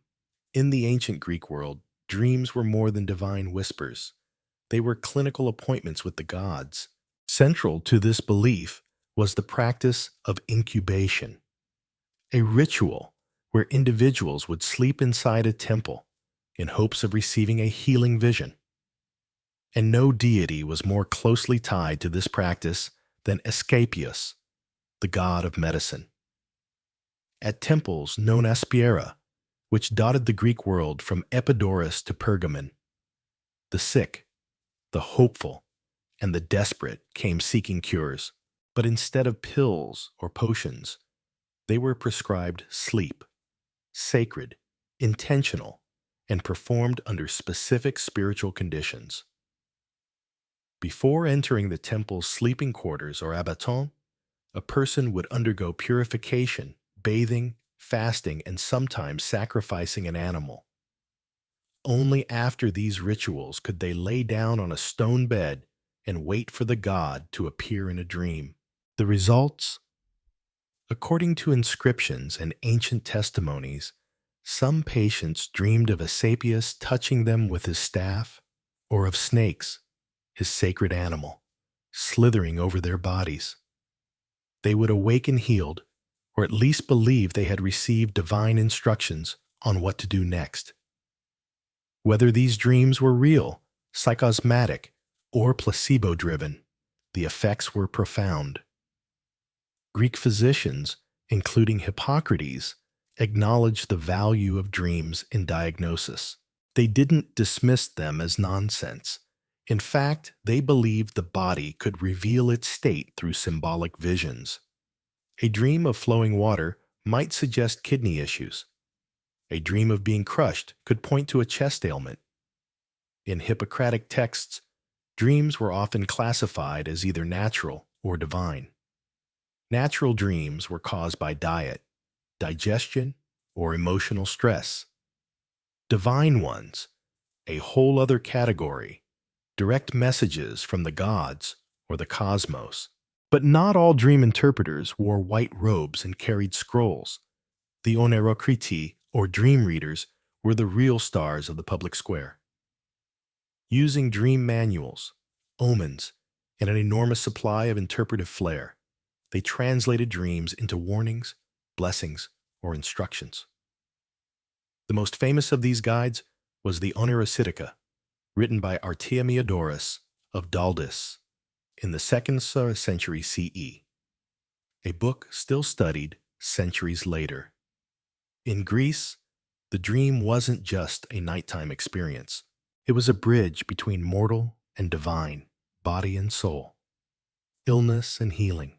In the ancient Greek world, dreams were more than divine whispers. They were clinical appointments with the gods. Central to this belief was the practice of incubation, a ritual where individuals would sleep inside a temple in hopes of receiving a healing vision. And no deity was more closely tied to this practice than Asclepius, the god of medicine. At temples known as Spiera, which dotted the Greek world from Epidaurus to Pergamon, the sick, the hopeful, and the desperate came seeking cures, but instead of pills or potions, they were prescribed sleep, sacred, intentional, and performed under specific spiritual conditions. Before entering the temple's sleeping quarters or abaton, a person would undergo purification, bathing, fasting, and sometimes sacrificing an animal. Only after these rituals could they lay down on a stone bed and wait for the god to appear in a dream. The results? According to inscriptions and ancient testimonies, some patients dreamed of Asclepius touching them with his staff, or of snakes, his sacred animal, slithering over their bodies. They would awaken healed, or at least believed they had received divine instructions on what to do next. Whether these dreams were real, psychosmatic, or placebo-driven, the effects were profound. Greek physicians, including Hippocrates, acknowledged the value of dreams in diagnosis. They didn't dismiss them as nonsense. In fact, they believed the body could reveal its state through symbolic visions. A dream of flowing water might suggest kidney issues. A dream of being crushed could point to a chest ailment. In Hippocratic texts, dreams were often classified as either natural or divine. Natural dreams were caused by diet, digestion, or emotional stress. Divine ones, a whole other category, direct messages from the gods or the cosmos. But not all dream interpreters wore white robes and carried scrolls. The onerokriti, or dream readers, were the real stars of the public square. Using dream manuals, omens, and an enormous supply of interpretive flair, they translated dreams into warnings, blessings, or instructions. The most famous of these guides was the Onerocritica, written by Artemiodorus of Daldis in the 2nd century CE, a book still studied centuries later. In Greece, the dream wasn't just a nighttime experience. It was a bridge between mortal and divine, body and soul, illness and healing.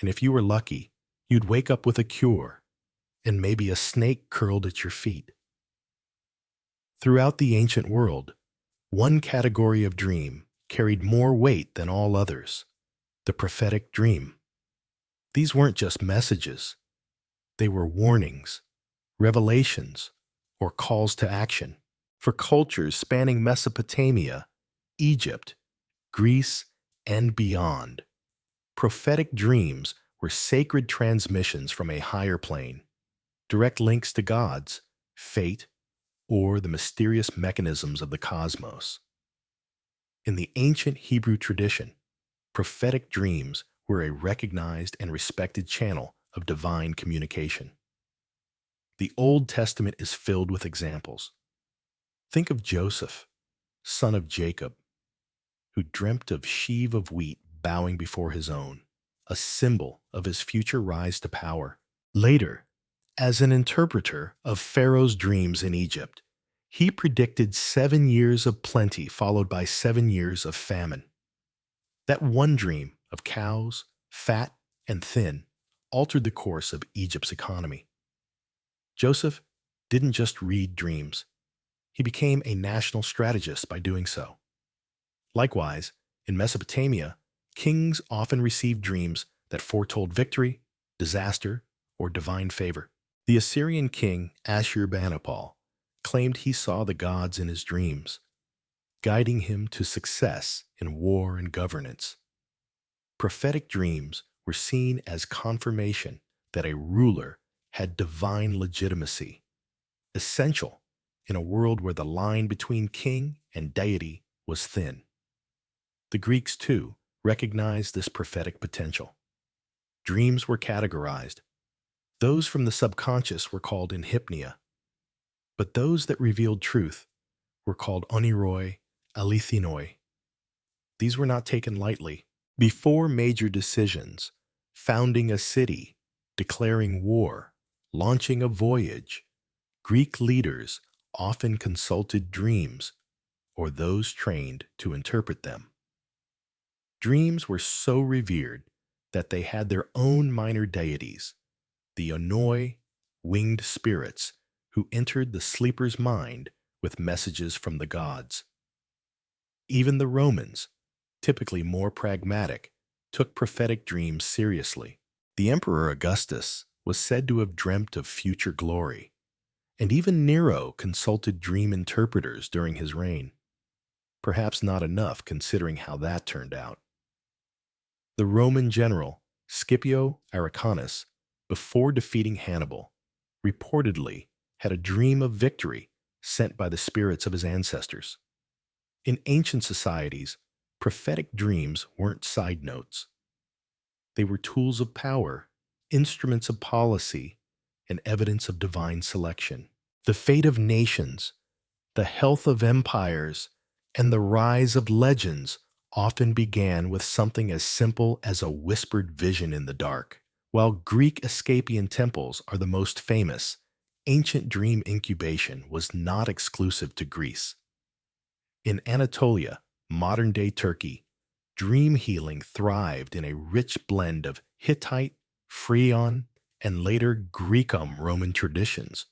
And if you were lucky, you'd wake up with a cure and maybe a snake curled at your feet. Throughout the ancient world, one category of dream carried more weight than all others: the prophetic dream. These weren't just messages. They were warnings, revelations, or calls to action. For cultures spanning Mesopotamia, Egypt, Greece, and beyond, prophetic dreams were sacred transmissions from a higher plane, direct links to gods, fate, or the mysterious mechanisms of the cosmos. In the ancient Hebrew tradition, prophetic dreams were a recognized and respected channel of divine communication. The Old Testament is filled with examples. Think of Joseph, son of Jacob, who dreamt of sheaves of wheat bowing before his own, a symbol of his future rise to power. Later, as an interpreter of Pharaoh's dreams in Egypt, he predicted 7 years of plenty followed by 7 years of famine. That one dream of cows, fat and thin, altered the course of Egypt's economy. Joseph didn't just read dreams. He became a national strategist by doing so. Likewise, in Mesopotamia, kings often received dreams that foretold victory, disaster, or divine favor. The Assyrian king Ashurbanipal claimed he saw the gods in his dreams, guiding him to success in war and governance. Prophetic dreams were seen as confirmation that a ruler had divine legitimacy, essential in a world where the line between king and deity was thin. The Greeks, too, recognized this prophetic potential. Dreams were categorized. Those from the subconscious were called enhypnia, but those that revealed truth were called oneiroi, alethinoi. These were not taken lightly. Before major decisions, founding a city, declaring war, launching a voyage, Greek leaders often consulted dreams or those trained to interpret them. Dreams were so revered that they had their own minor deities, the onoi, winged spirits, who entered the sleeper's mind with messages from the gods. Even the Romans, typically more pragmatic, took prophetic dreams seriously. The Emperor Augustus was said to have dreamt of future glory, and even Nero consulted dream interpreters during his reign. Perhaps not enough considering how that turned out. The Roman general Scipio Africanus, before defeating Hannibal, reportedly had a dream of victory sent by the spirits of his ancestors. In ancient societies, prophetic dreams weren't side notes. They were tools of power instruments of policy, and evidence of divine selection. The fate of nations, the health of empires, and the rise of legends often began with something as simple as a whispered vision in the dark. While Greek Asclepian temples are the most famous, ancient dream incubation was not exclusive to Greece. In Anatolia, modern-day Turkey, dream healing thrived in a rich blend of Hittite, Phrygian, and later Greco-Roman traditions,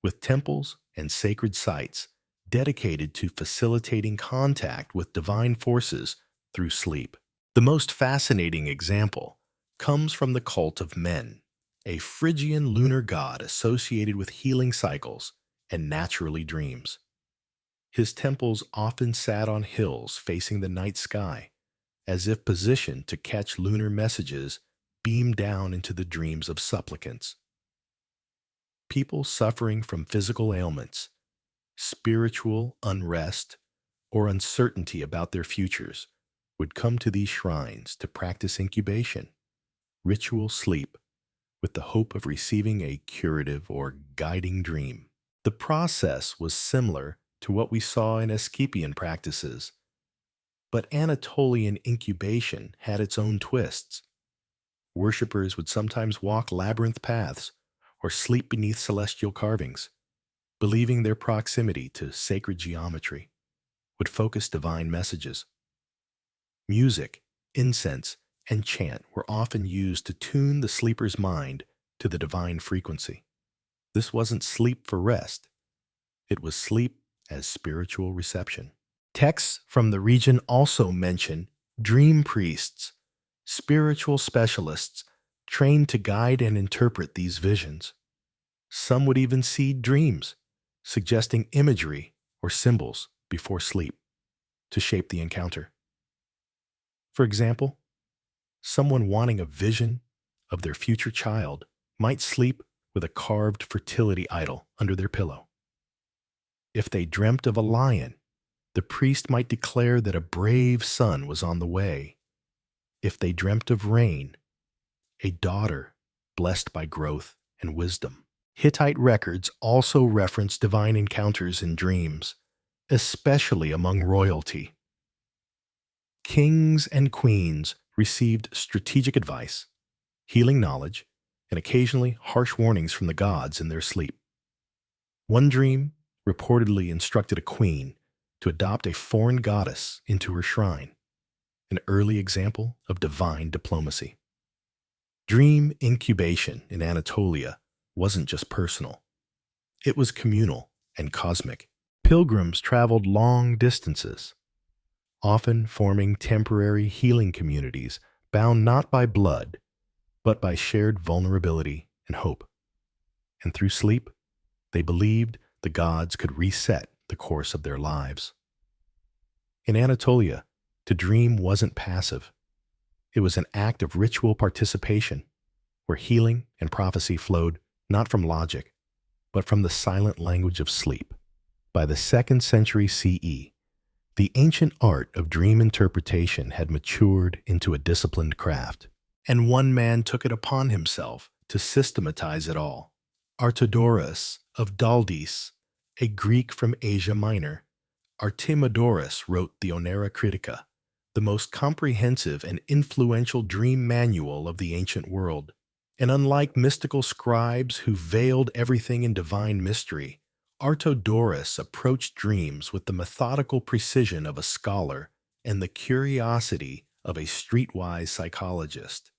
with temples and sacred sites dedicated to facilitating contact with divine forces through sleep. The most fascinating example comes from the cult of Men, a Phrygian lunar god associated with healing cycles and naturally dreams. His temples often sat on hills facing the night sky, as if positioned to catch lunar messages beamed down into the dreams of supplicants. People suffering from physical ailments, spiritual unrest, or uncertainty about their futures would come to these shrines to practice incubation, ritual sleep, with the hope of receiving a curative or guiding dream. The process was similar to what we saw in Asclepian practices, but Anatolian incubation had its own twists. Worshippers would sometimes walk labyrinth paths or sleep beneath celestial carvings, believing their proximity to sacred geometry would focus divine messages. Music, incense, and chant were often used to tune the sleeper's mind to the divine frequency. This wasn't sleep for rest, it was sleep as spiritual reception. Texts from the region also mention dream priests, spiritual specialists trained to guide and interpret these visions. Some would even see dreams, suggesting imagery or symbols before sleep to shape the encounter. For example, someone wanting a vision of their future child might sleep with a carved fertility idol under their pillow. If they dreamt of a lion, the priest might declare that a brave son was on the way. If they dreamt of rain, a daughter blessed by growth and wisdom. Hittite records also reference divine encounters in dreams, especially among royalty. Kings and queens received strategic advice, healing knowledge, and occasionally harsh warnings from the gods in their sleep. One dream reportedly instructed a queen to adopt a foreign goddess into her shrine, an early example of divine diplomacy. Dream incubation in Anatolia wasn't just personal. It was communal and cosmic. Pilgrims traveled long distances, often forming temporary healing communities bound not by blood, but by shared vulnerability and hope. And through sleep, they believed the gods could reset the course of their lives. In Anatolia, to dream wasn't passive. It was an act of ritual participation, where healing and prophecy flowed not from logic, but from the silent language of sleep. By the 2nd century CE, the ancient art of dream interpretation had matured into a disciplined craft, and one man took it upon himself to systematize it all. Artemidorus of Daldis, a Greek from Asia Minor, Artemidorus wrote the Onera Critica, the most comprehensive and influential dream manual of the ancient world. And unlike mystical scribes who veiled everything in divine mystery, Artemidorus approached dreams with the methodical precision of a scholar and the curiosity of a streetwise psychologist.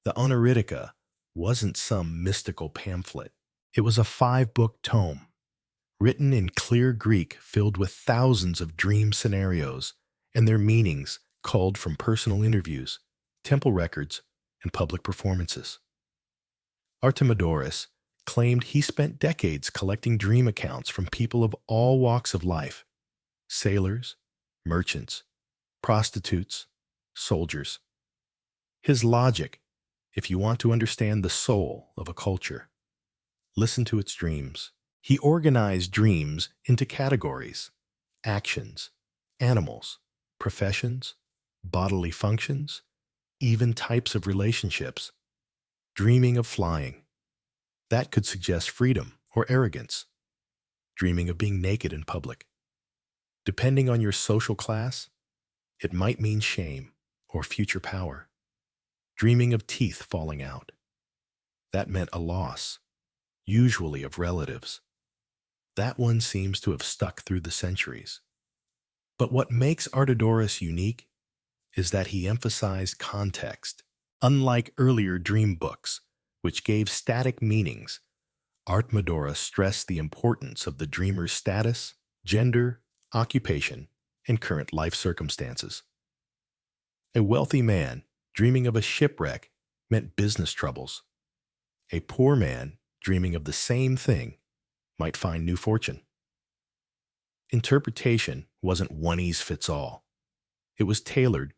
The Oneritica wasn't some mystical pamphlet. It was a 5-book tome, written in clear Greek filled with thousands of dream scenarios, and their meanings culled from personal interviews, temple records, and public performances. Artemidorus claimed he spent decades collecting dream accounts from people of all walks of life: sailors, merchants, prostitutes, soldiers. His logic: if you want to understand the soul of a culture, listen to its dreams. He organized dreams into categories: actions, animals, professions, bodily functions, even types of relationships. Dreaming of flying. That could suggest freedom or arrogance. Dreaming of being naked in public. Depending on your social class, it might mean shame or future power. Dreaming of teeth falling out. That meant a loss, usually of relatives. That one seems to have stuck through the centuries. But what makes Artemidorus unique is that he emphasized context. Unlike earlier dream books, which gave static meanings, Artemidorus stressed the importance of the dreamer's status, gender, occupation, and current life circumstances. A wealthy man dreaming of a shipwreck meant business troubles. A poor man dreaming of the same thing might find new fortune. Interpretation wasn't one-size-fits-all. It was tailored,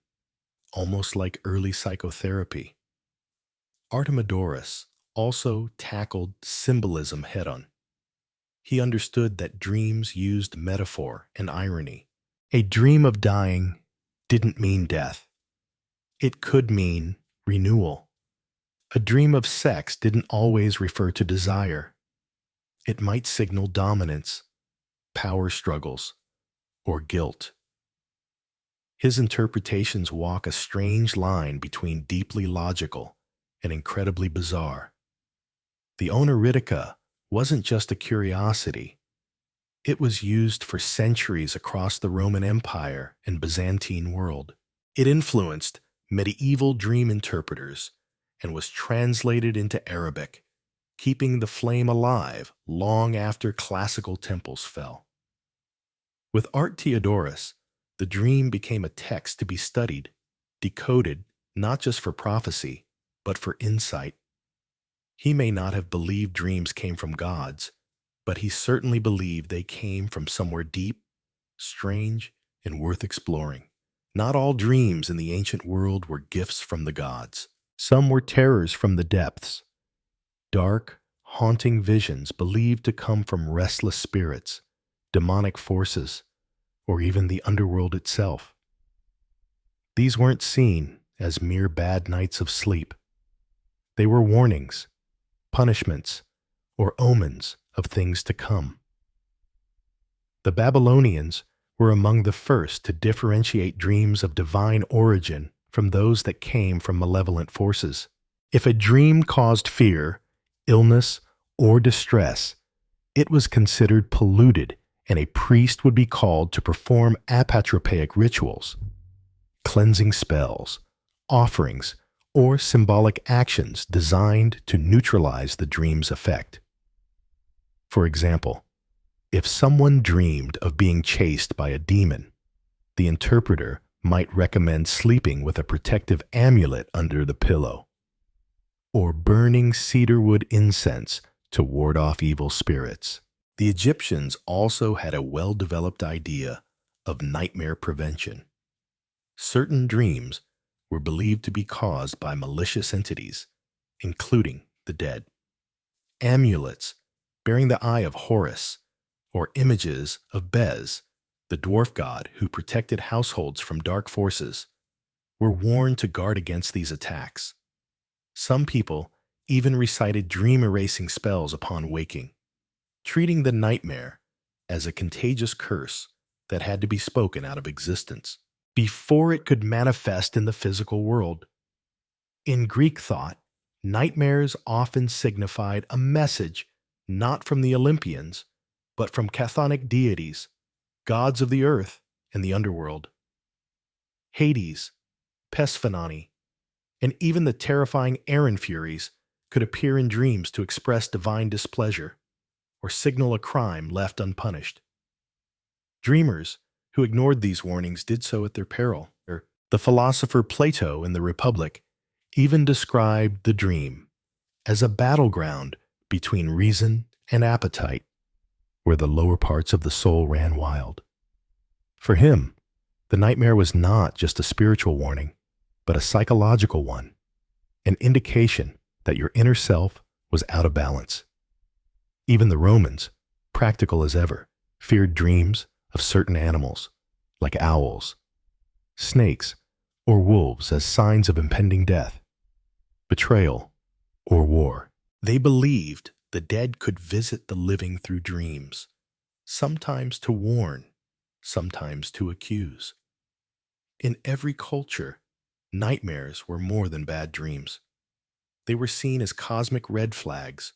almost like early psychotherapy. Artemidorus also tackled symbolism head-on. He understood that dreams used metaphor and irony. A dream of dying didn't mean death. It could mean renewal. A dream of sex didn't always refer to desire. It might signal dominance, power struggles, or guilt. His interpretations walk a strange line between deeply logical and incredibly bizarre. The Oniritica wasn't just a curiosity. It was used for centuries across the Roman Empire and Byzantine world. It influenced medieval dream interpreters and was translated into Arabic, keeping the flame alive long after classical temples fell. With Artemidorus, the dream became a text to be studied, decoded not just for prophecy, but for insight. He may not have believed dreams came from gods, but he certainly believed they came from somewhere deep, strange, and worth exploring. Not all dreams in the ancient world were gifts from the gods. Some were terrors from the depths, dark, haunting visions believed to come from restless spirits, demonic forces, or even the underworld itself. These weren't seen as mere bad nights of sleep. They were warnings, punishments, or omens of things to come. The Babylonians were among the first to differentiate dreams of divine origin from those that came from malevolent forces. If a dream caused fear, illness, or distress, it was considered polluted, and a priest would be called to perform apotropaic rituals, cleansing spells, offerings, or symbolic actions designed to neutralize the dream's effect. For example, if someone dreamed of being chased by a demon, the interpreter might recommend sleeping with a protective amulet under the pillow, or burning cedarwood incense to ward off evil spirits. The Egyptians also had a well-developed idea of nightmare prevention. Certain dreams were believed to be caused by malicious entities, including the dead. Amulets bearing the eye of Horus, or images of Bez, the dwarf god who protected households from dark forces, were worn to guard against these attacks. Some people even recited dream-erasing spells upon waking, treating the nightmare as a contagious curse that had to be spoken out of existence before it could manifest in the physical world. In Greek thought, nightmares often signified a message not from the Olympians, but from chthonic deities, gods of the earth and the underworld. Hades, Persephone, and even the terrifying Aaron Furies could appear in dreams to express divine displeasure or signal a crime left unpunished. Dreamers who ignored these warnings did so at their peril. The philosopher Plato in the Republic even described the dream as a battleground between reason and appetite, where the lower parts of the soul ran wild. For him, the nightmare was not just a spiritual warning, but a psychological one, an indication that your inner self was out of balance. Even the Romans, practical as ever, feared dreams of certain animals, like owls, snakes, or wolves as signs of impending death, betrayal, or war. They believed the dead could visit the living through dreams, sometimes to warn, sometimes to accuse. In every culture, nightmares were more than bad dreams. They were seen as cosmic red flags,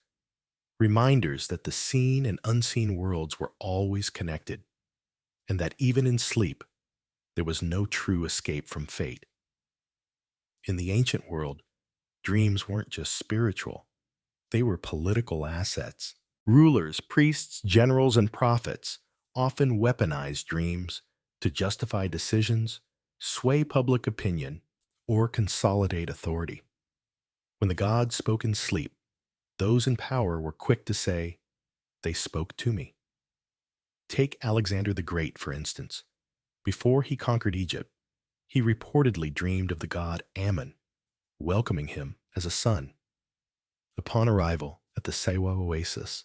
reminders that the seen and unseen worlds were always connected, and that even in sleep, there was no true escape from fate. In the ancient world, dreams weren't just spiritual, they were political assets. Rulers, priests, generals, and prophets often weaponized dreams to justify decisions, sway public opinion, or consolidate authority. When the gods spoke in sleep, those in power were quick to say, "They spoke to me." Take Alexander the Great, for instance. Before he conquered Egypt, he reportedly dreamed of the god Ammon, welcoming him as a son. Upon arrival at the Sewa oasis,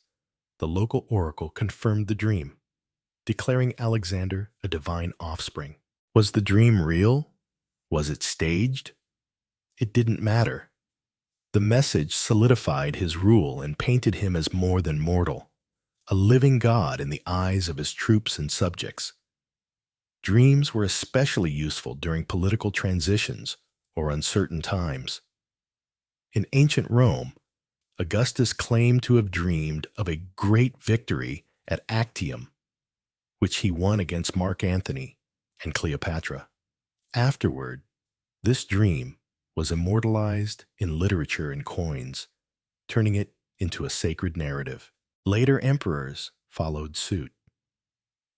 the local oracle confirmed the dream, declaring Alexander a divine offspring. Was the dream real? Was it staged? It didn't matter. The message solidified his rule and painted him as more than mortal, a living god in the eyes of his troops and subjects. Dreams were especially useful during political transitions or uncertain times. In ancient Rome, Augustus claimed to have dreamed of a great victory at Actium, which he won against Mark Antony and Cleopatra. Afterward, this dream was immortalized in literature and coins, turning it into a sacred narrative. Later emperors followed suit.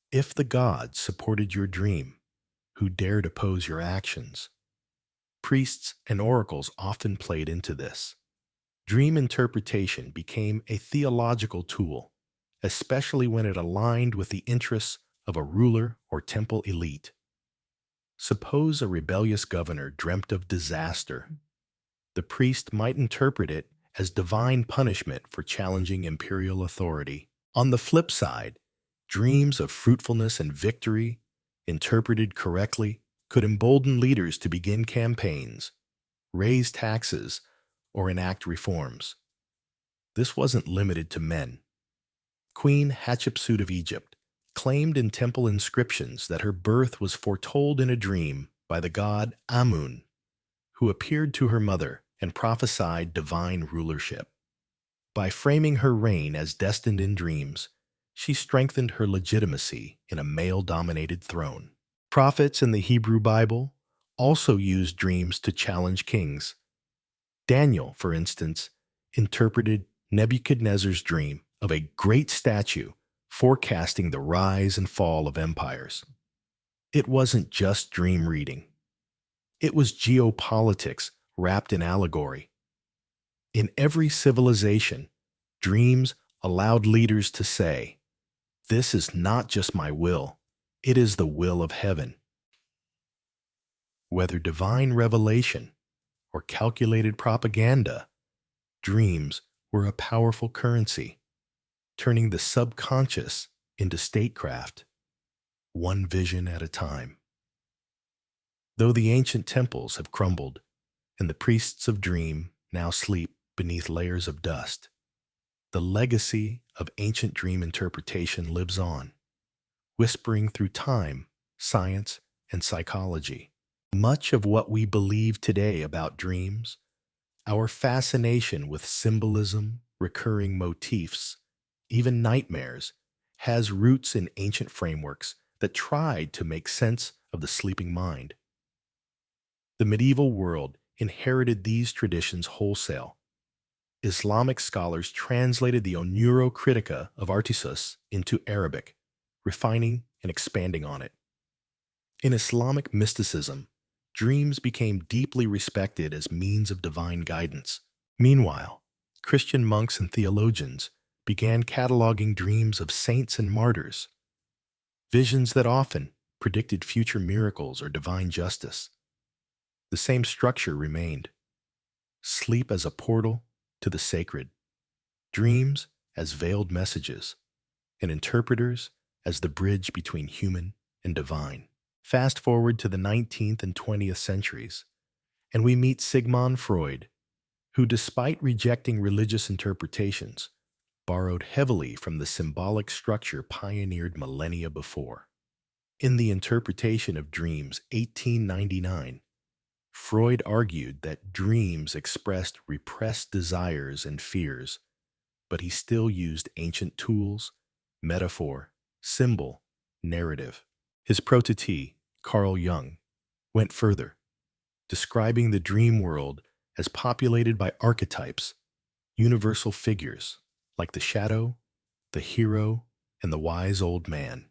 If the gods supported your dream, who dared oppose your actions? Priests and oracles often played into this. Dream interpretation became a theological tool, especially when it aligned with the interests of a ruler or temple elite. Suppose a rebellious governor dreamt of disaster. The priest might interpret it as divine punishment for challenging imperial authority. On the flip side, dreams of fruitfulness and victory, interpreted correctly, could embolden leaders to begin campaigns, raise taxes, or enact reforms. This wasn't limited to men. Queen Hatshepsut of Egypt claimed in temple inscriptions that her birth was foretold in a dream by the god Amun, who appeared to her mother and prophesied divine rulership. By framing her reign as destined in dreams, she strengthened her legitimacy in a male-dominated throne. Prophets in the Hebrew Bible also used dreams to challenge kings. Daniel, for instance, interpreted Nebuchadnezzar's dream of a great statue forecasting the rise and fall of empires. It wasn't just dream reading. It was geopolitics wrapped in allegory. In every civilization, dreams allowed leaders to say, "This is not just my will, it is the will of heaven." Whether divine revelation or calculated propaganda, dreams were a powerful currency, turning the subconscious into statecraft, one vision at a time. Though the ancient temples have crumbled and the priests of dream now sleep beneath layers of dust, the legacy of ancient dream interpretation lives on, whispering through time, science, and psychology. Much of what we believe today about dreams, our fascination with symbolism, recurring motifs, even nightmares, has roots in ancient frameworks that tried to make sense of the sleeping mind. The medieval world inherited these traditions wholesale. Islamic scholars translated the Onuro Critica of Artisus into Arabic, refining and expanding on it. In Islamic mysticism, dreams became deeply respected as means of divine guidance. Meanwhile, Christian monks and theologians began cataloging dreams of saints and martyrs, visions that often predicted future miracles or divine justice. The same structure remained: sleep as a portal to the sacred, dreams as veiled messages, and interpreters as the bridge between human and divine. Fast forward to the 19th and 20th centuries, and we meet Sigmund Freud, who, despite rejecting religious interpretations, borrowed heavily from the symbolic structure pioneered millennia before. In The Interpretation of Dreams, 1899, Freud argued that dreams expressed repressed desires and fears, but he still used ancient tools, metaphor, symbol, narrative. His protégé, Carl Jung, went further, describing the dream world as populated by archetypes, universal figures like the shadow, the hero, and the wise old man,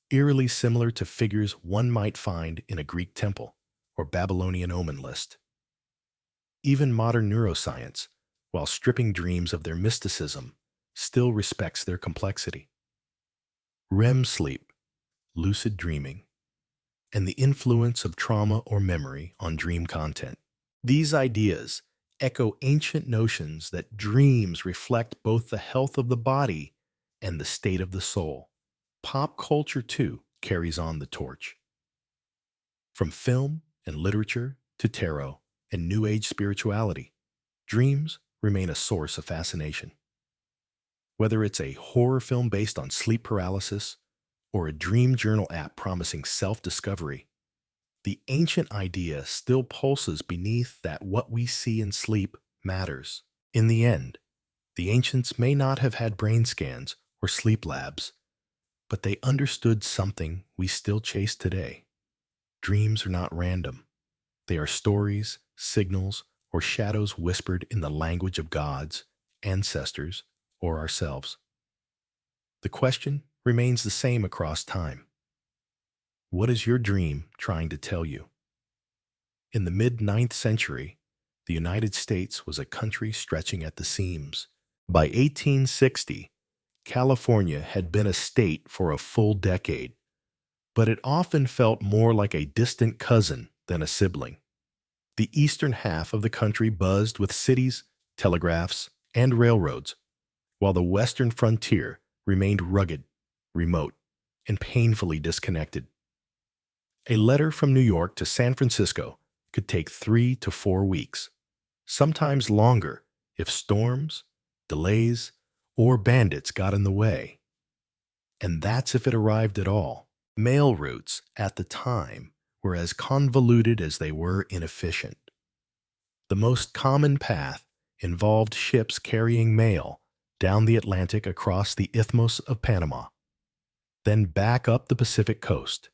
eerily similar to figures one might find in a Greek temple or Babylonian omen list. Even modern neuroscience, while stripping dreams of their mysticism, still respects their complexity. REM sleep, lucid dreaming, and the influence of trauma or memory on dream content. These ideas echo ancient notions that dreams reflect both the health of the body and the state of the soul. Pop culture, too, carries on the torch. From film and literature to tarot and New Age spirituality, dreams remain a source of fascination. Whether it's a horror film based on sleep paralysis or a dream journal app promising self-discovery, the ancient idea still pulses beneath that what we see in sleep matters. In the end, the ancients may not have had brain scans or sleep labs, but they understood something we still chase today. Dreams are not random. They are stories, signals, or shadows whispered in the language of gods, ancestors, or ourselves. The question remains the same across time. What is your dream trying to tell you? In the mid-9th century, the United States was a country stretching at the seams. By 1860, California had been a state for a full decade, but it often felt more like a distant cousin than a sibling. The eastern half of the country buzzed with cities, telegraphs, and railroads, while the western frontier remained rugged, remote, and painfully disconnected. A letter from New York to San Francisco could take 3 to 4 weeks, sometimes longer if storms, delays, or bandits got in the way. And that's if it arrived at all. Mail routes at the time were as convoluted as they were inefficient. The most common path involved ships carrying mail down the Atlantic across the Isthmus of Panama, then back up the Pacific coast,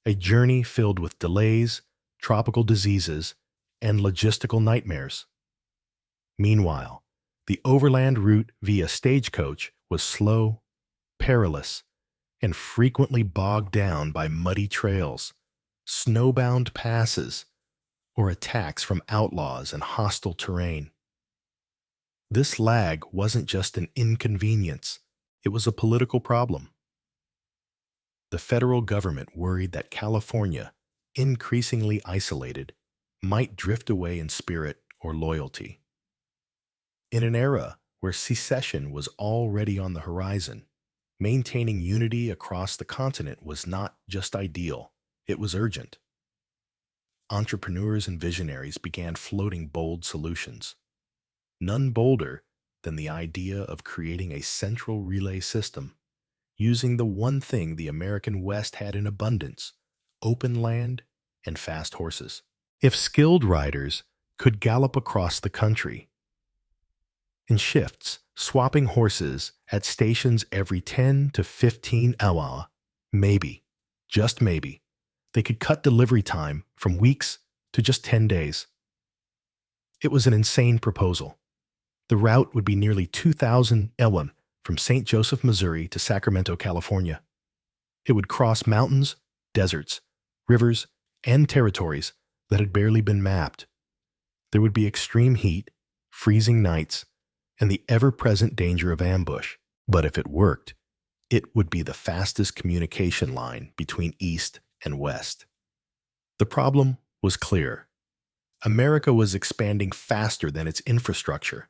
a journey filled with delays, tropical diseases, and logistical nightmares. Meanwhile, the overland route via stagecoach was slow, perilous, and frequently bogged down by muddy trails, snowbound passes, or attacks from outlaws and hostile terrain. This lag wasn't just an inconvenience, it was a political problem. The federal government worried that California, increasingly isolated, might drift away in spirit or loyalty. In an era where secession was already on the horizon, maintaining unity across the continent was not just ideal, it was urgent. Entrepreneurs and visionaries began floating bold solutions. None bolder than the idea of creating a central relay system, using the one thing the American West had in abundance: open land and fast horses. If skilled riders could gallop across the country in shifts, swapping horses at stations every 10 to 15 hours, maybe, just maybe, they could cut delivery time from weeks to just 10 days. It was an insane proposal. The route would be nearly 2,000 hours from St. Joseph, Missouri to Sacramento, California. It would cross mountains, deserts, rivers, and territories that had barely been mapped. There would be extreme heat, freezing nights, and the ever-present danger of ambush. But if it worked, it would be the fastest communication line between East and West. The problem was clear. America was expanding faster than its infrastructure.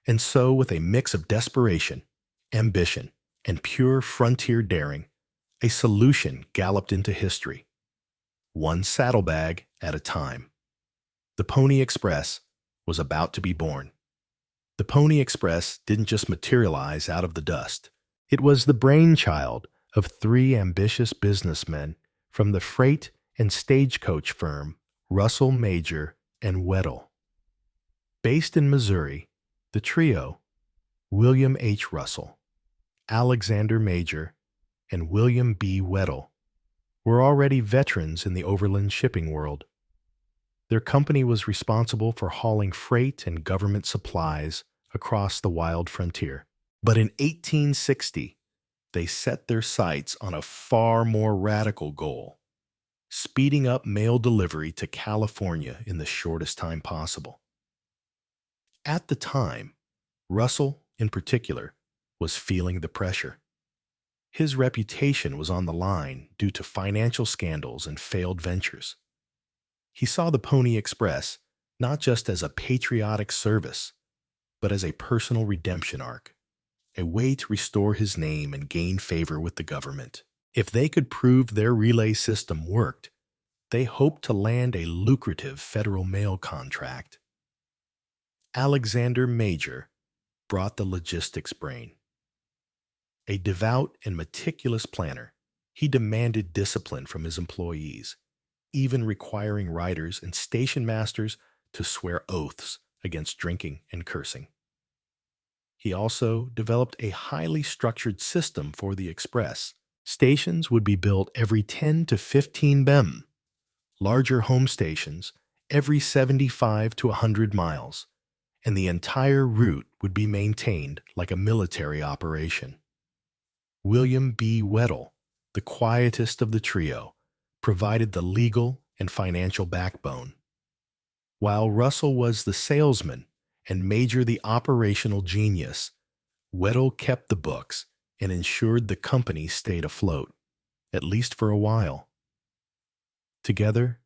And so, with a mix of desperation, ambition, and pure frontier daring, a solution galloped into history. One saddlebag at a time. The Pony Express was about to be born. The Pony Express didn't just materialize out of the dust. It was the brainchild of three ambitious businessmen from the freight and stagecoach firm Russell, Major, and Weddell. Based in Missouri, the trio, William H. Russell, Alexander Major, and William B. Weddell, were already veterans in the overland shipping world. Their company was responsible for hauling freight and government supplies across the wild frontier. But in 1860, they set their sights on a far more radical goal: speeding up mail delivery to California in the shortest time possible. At the time, Russell, in particular, was feeling the pressure. His reputation was on the line due to financial scandals and failed ventures. He saw the Pony Express not just as a patriotic service, but as a personal redemption arc, a way to restore his name and gain favor with the government. If they could prove their relay system worked, they hoped to land a lucrative federal mail contract. Alexander Major brought the logistics brain. A devout and meticulous planner, he demanded discipline from his employees, even requiring riders and station masters to swear oaths against drinking and cursing. He also developed a highly structured system for the express. Stations would be built every 10 to 15 bem, larger home stations every 75 to 100 miles, and the entire route would be maintained like a military operation. William B. Weddell, the quietest of the trio, provided the legal and financial backbone, while Russell was the salesman and Major the operational genius. Weddell kept the books and ensured the company stayed afloat, at least for a while. Together,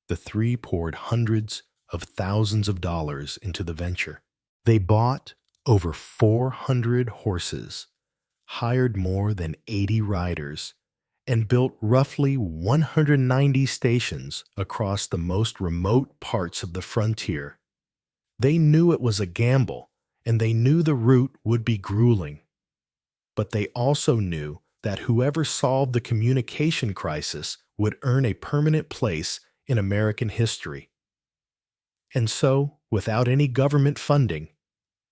the three poured hundreds of thousands of dollars into the venture. They bought over 400 horses, hired more than 80 riders, and built roughly 190 stations across the most remote parts of the frontier. They knew it was a gamble, and they knew the route would be grueling. But they also knew that whoever solved the communication crisis would earn a permanent place in American history. And so, without any government funding,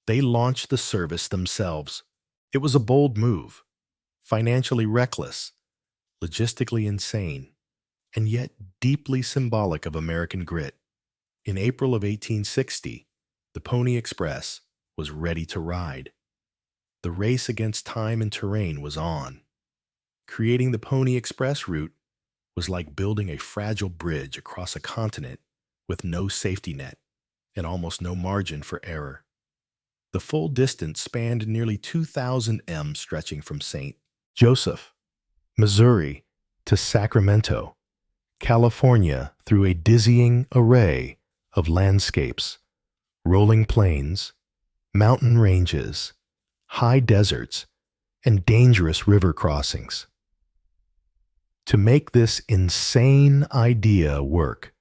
they launched the service themselves. It was a bold move, financially reckless, logistically insane, and yet deeply symbolic of American grit. In April of 1860, the Pony Express was ready to ride. The race against time and terrain was on. Creating the Pony Express route was like building a fragile bridge across a continent with no safety net and almost no margin for error. The full distance spanned nearly 2,000 m, stretching from St. Joseph, Missouri, to Sacramento, California, through a dizzying array of landscapes: rolling plains, mountain ranges, high deserts, and dangerous river crossings. To make this insane idea work,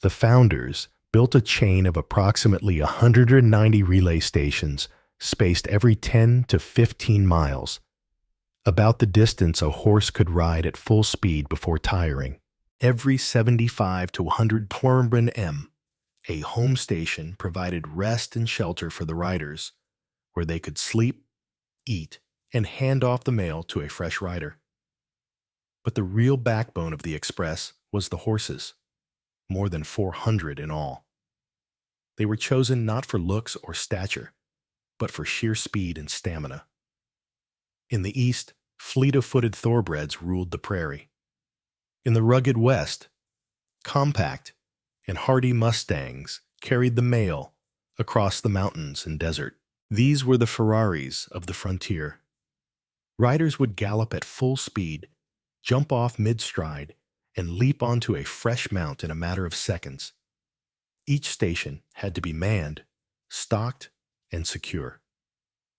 the founders built a chain of approximately 190 relay stations spaced every 10 to 15 miles, about the distance a horse could ride at full speed before tiring. Every 75 to 100 m, a home station provided rest and shelter for the riders, where they could sleep, eat, and hand off the mail to a fresh rider. But the real backbone of the express was the horses, more than 400 in all. They were chosen not for looks or stature, but for sheer speed and stamina. In the East, fleet-of-footed thoroughbreds ruled the prairie. In the rugged West, compact and hardy Mustangs carried the mail across the mountains and desert. These were the Ferraris of the frontier. Riders would gallop at full speed, jump off mid-stride, and leap onto a fresh mount in a matter of seconds. Each station had to be manned, stocked, and secure.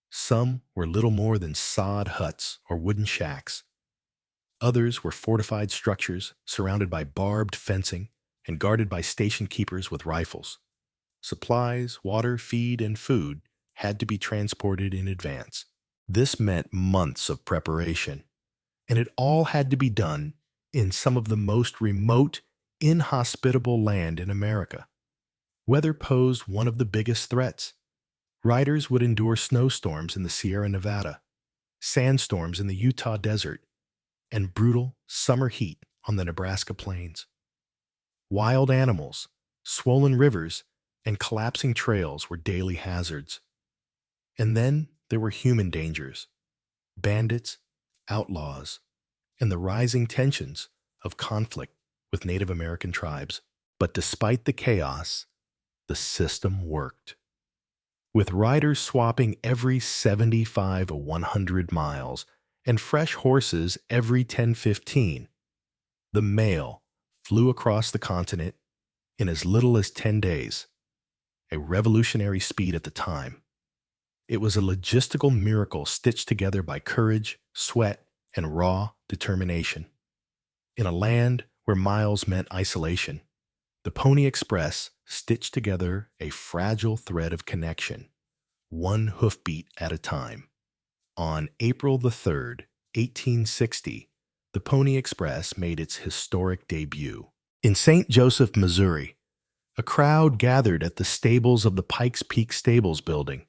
Some were little more than sod huts or wooden shacks. Others were fortified structures surrounded by barbed fencing and guarded by station keepers with rifles. Supplies, water, feed, and food had to be transported in advance. This meant months of preparation, and it all had to be done in some of the most remote, inhospitable land in America. Weather posed one of the biggest threats. Riders would endure snowstorms in the Sierra Nevada, sandstorms in the Utah desert, and brutal summer heat on the Nebraska plains. Wild animals, swollen rivers, and collapsing trails were daily hazards. And then there were human dangers, bandits, outlaws, and the rising tensions of conflict with Native American tribes. But despite the chaos, the system worked. With riders swapping every 75 or 100 miles and fresh horses every 10-15, the mail flew across the continent in as little as 10 days, a revolutionary speed at the time. It was a logistical miracle stitched together by courage, sweat, and raw determination. In a land where miles meant isolation, the Pony Express stitched together a fragile thread of connection, one hoofbeat at a time. On April the 3rd, 1860, the Pony Express made its historic debut. In St. Joseph, Missouri, a crowd gathered at the stables of the Pikes Peak Stables building,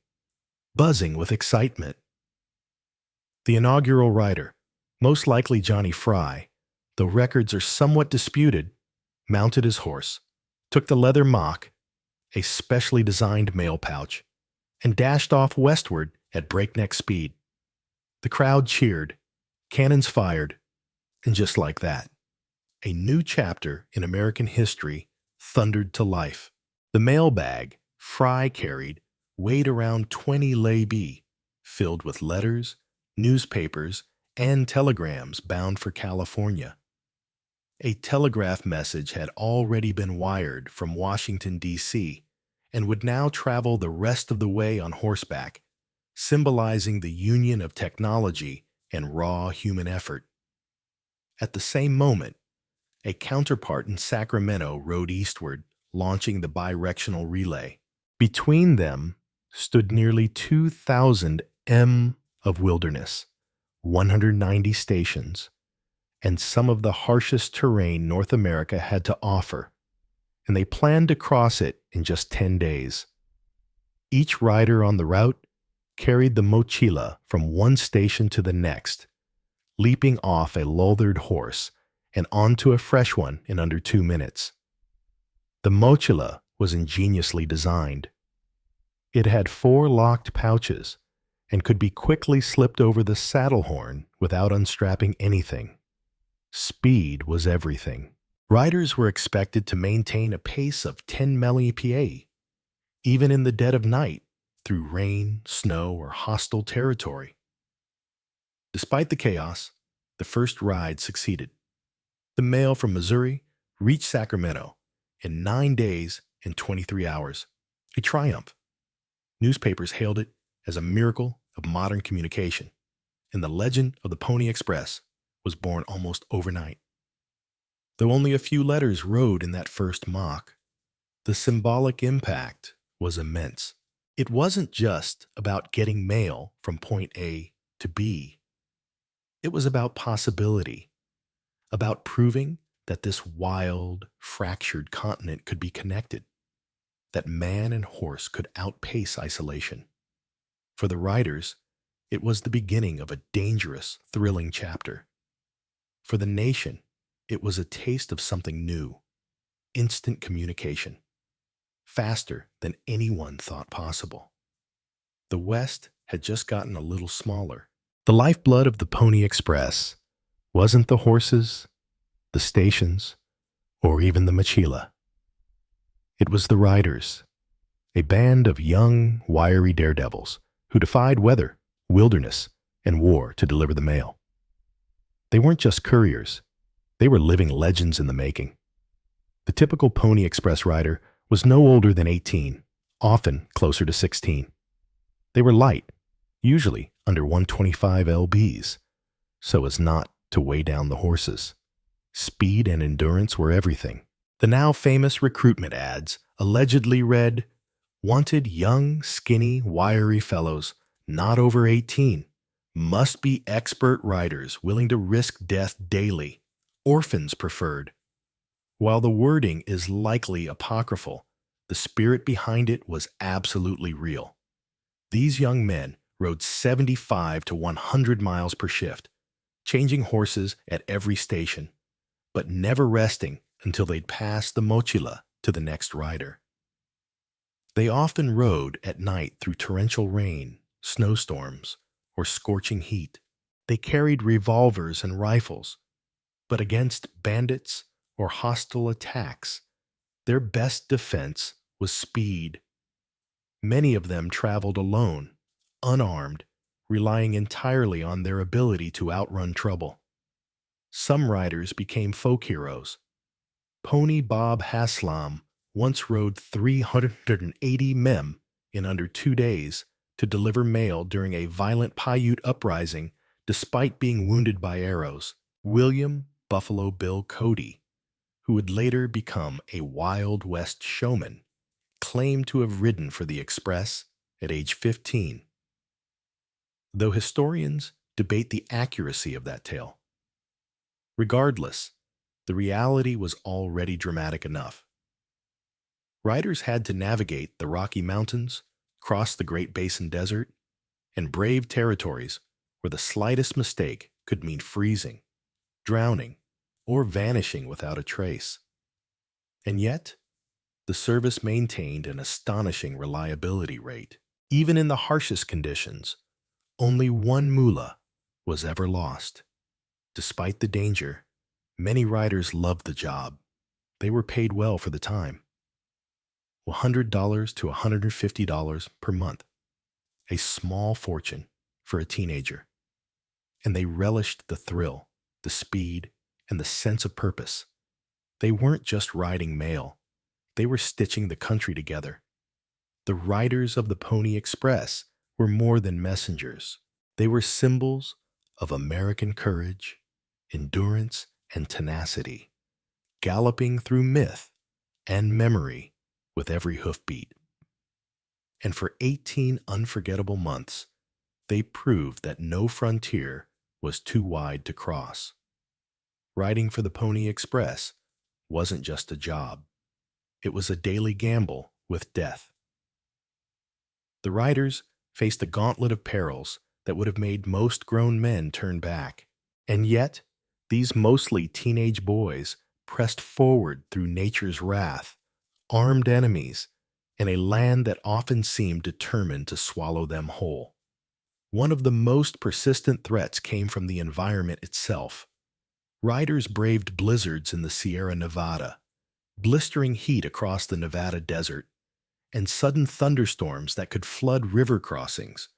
buzzing with excitement. The inaugural rider, most likely Johnny Fry, though records are somewhat disputed, mounted his horse, took the leather mock, a specially designed mail pouch, and dashed off westward at breakneck speed. The crowd cheered, cannons fired, and just like that, a new chapter in American history thundered to life. The mailbag Fry carried weighed around 20 lb, filled with letters, newspapers, and telegrams bound for California. A telegraph message had already been wired from Washington, D.C., and would now travel the rest of the way on horseback, symbolizing the union of technology and raw human effort. At the same moment, a counterpart in Sacramento rode eastward, launching the birectional relay. Between them stood nearly 2,000 m of wilderness, 190 stations, and some of the harshest terrain North America had to offer, and they planned to cross it in just 10 days. Each rider on the route carried the mochila from one station to the next, leaping off a lathered horse and onto a fresh one in under 2 minutes. The mochila was ingeniously designed. It had 4 locked pouches and could be quickly slipped over the saddle horn without unstrapping anything. Speed was everything. Riders were expected to maintain a pace of 10 mph, even in the dead of night, through rain, snow, or hostile territory. Despite the chaos, the first ride succeeded. The mail from Missouri reached Sacramento in 9 days and 23 hours, a triumph. Newspapers hailed it as a miracle of modern communication, and the legend of the Pony Express was born almost overnight. Though only a few letters rode in that first mock, the symbolic impact was immense. It wasn't just about getting mail from point A to B. It was about possibility, about proving that this wild, fractured continent could be connected, that man and horse could outpace isolation. For the riders, it was the beginning of a dangerous, thrilling chapter. For the nation, it was a taste of something new, instant communication, faster than anyone thought possible. The West had just gotten a little smaller. The lifeblood of the Pony Express wasn't the horses, the stations, or even the mochila. It was the riders, a band of young, wiry daredevils who defied weather, wilderness, and war to deliver the mail. They weren't just couriers. They were living legends in the making. The typical Pony Express rider was no older than 18, often closer to 16. They were light, usually under 125 lbs, so as not to weigh down the horses. Speed and endurance were everything. The now famous recruitment ads allegedly read, Wanted young, skinny, wiry fellows, not over 18, must be expert riders willing to risk death daily, orphans preferred. While the wording is likely apocryphal, the spirit behind it was absolutely real. These young men rode 75 to 100 miles per shift, changing horses at every station, but never resting until they'd passed the mochila to the next rider. They often rode at night through torrential rain, snowstorms, or scorching heat. They carried revolvers and rifles, but against bandits or hostile attacks, their best defense was speed. Many of them traveled alone, unarmed, relying entirely on their ability to outrun trouble. Some riders became folk heroes. Pony Bob Haslam once rode 380 mem in under 2 days to deliver mail during a violent Paiute uprising despite being wounded by arrows. William Buffalo Bill Cody, who would later become a Wild West showman, claimed to have ridden for the Express at age 15, though historians debate the accuracy of that tale. Regardless, the reality was already dramatic enough. Riders had to navigate the Rocky Mountains, cross the Great Basin Desert, and brave territories where the slightest mistake could mean freezing, drowning, or vanishing without a trace. And yet, the service maintained an astonishing reliability rate. Even in the harshest conditions, only one mullah was ever lost. Despite the danger, many riders loved the job. They were paid well for the time, $100 to $150 per month, a small fortune for a teenager. And they relished the thrill, the speed, and the sense of purpose. They weren't just riding mail, they were stitching the country together. The riders of the Pony Express were more than messengers. They were symbols of American courage, endurance, and tenacity, galloping through myth and memory with every hoofbeat. And for 18 unforgettable months, they proved that no frontier was too wide to cross. Riding for the Pony Express wasn't just a job. It was a daily gamble with death. The riders faced a gauntlet of perils that would have made most grown men turn back. And yet, these mostly teenage boys pressed forward through nature's wrath, armed enemies, and a land that often seemed determined to swallow them whole. One of the most persistent threats came from the environment itself. Riders braved blizzards in the Sierra Nevada, blistering heat across the Nevada desert, and sudden thunderstorms that could flood river crossings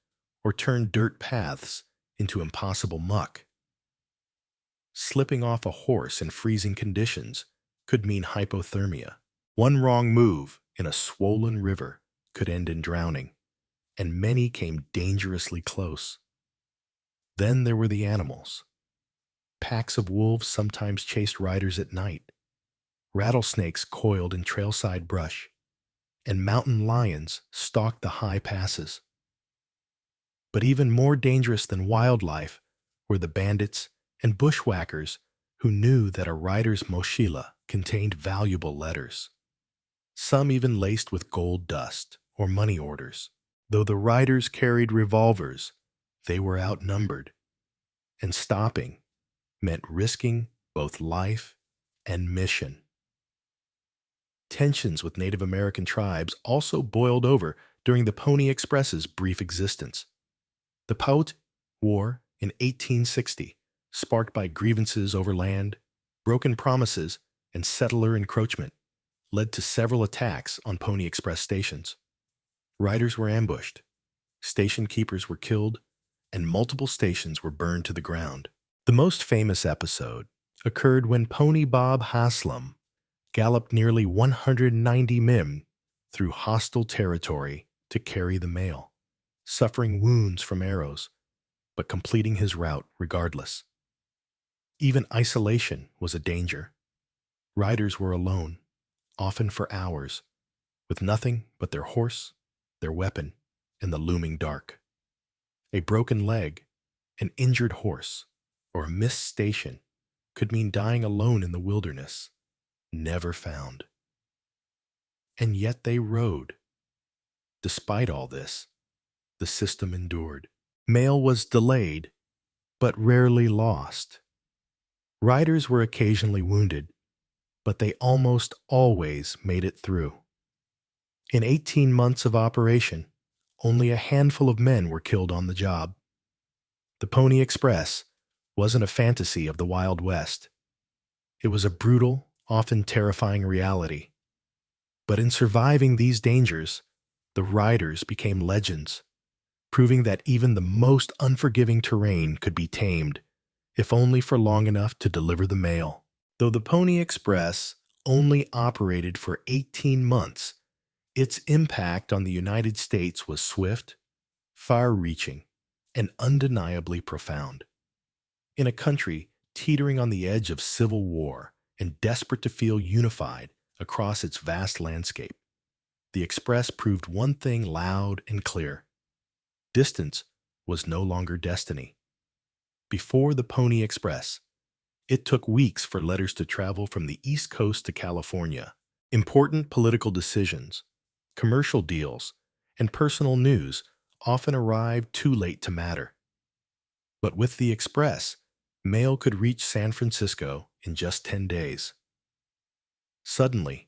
or turn dirt paths into impossible muck. Slipping off a horse in freezing conditions could mean hypothermia. One wrong move in a swollen river could end in drowning, and many came dangerously close. Then there were the animals. Packs of wolves sometimes chased riders at night. Rattlesnakes coiled in trailside brush, and mountain lions stalked the high passes. But even more dangerous than wildlife were the bandits and bushwhackers who knew that a rider's mochila contained valuable letters, some even laced with gold dust or money orders. Though the riders carried revolvers, they were outnumbered, and stopping meant risking both life and mission. Tensions with Native American tribes also boiled over during the Pony Express's brief existence. The Paiute War in 1860, sparked by grievances over land, broken promises, and settler encroachment, led to several attacks on Pony Express stations. Riders were ambushed, station keepers were killed, and multiple stations were burned to the ground. The most famous episode occurred when Pony Bob Haslam galloped nearly 190 mim through hostile territory to carry the mail, suffering wounds from arrows, but completing his route regardless. Even isolation was a danger. Riders were alone, often for hours, with nothing but their horse, their weapon, and the looming dark. A broken leg, an injured horse, or a missed station could mean dying alone in the wilderness, never found. And yet they rode. Despite all this, the system endured. Mail was delayed, but rarely lost. Riders were occasionally wounded, but they almost always made it through. In 18 months of operation, only a handful of men were killed on the job. The Pony Express wasn't a fantasy of the Wild West. It was a brutal, often terrifying reality. But in surviving these dangers, the riders became legends, proving that even the most unforgiving terrain could be tamed, if only for long enough to deliver the mail. Though the Pony Express only operated for 18 months, its impact on the United States was swift, far-reaching, and undeniably profound. In a country teetering on the edge of civil war and desperate to feel unified across its vast landscape, the Express proved one thing loud and clear. Distance was no longer destiny. Before the Pony Express, it took weeks for letters to travel from the East Coast to California. Important political decisions, commercial deals, and personal news often arrived too late to matter. But with the Express, mail could reach San Francisco in just 10 days. Suddenly,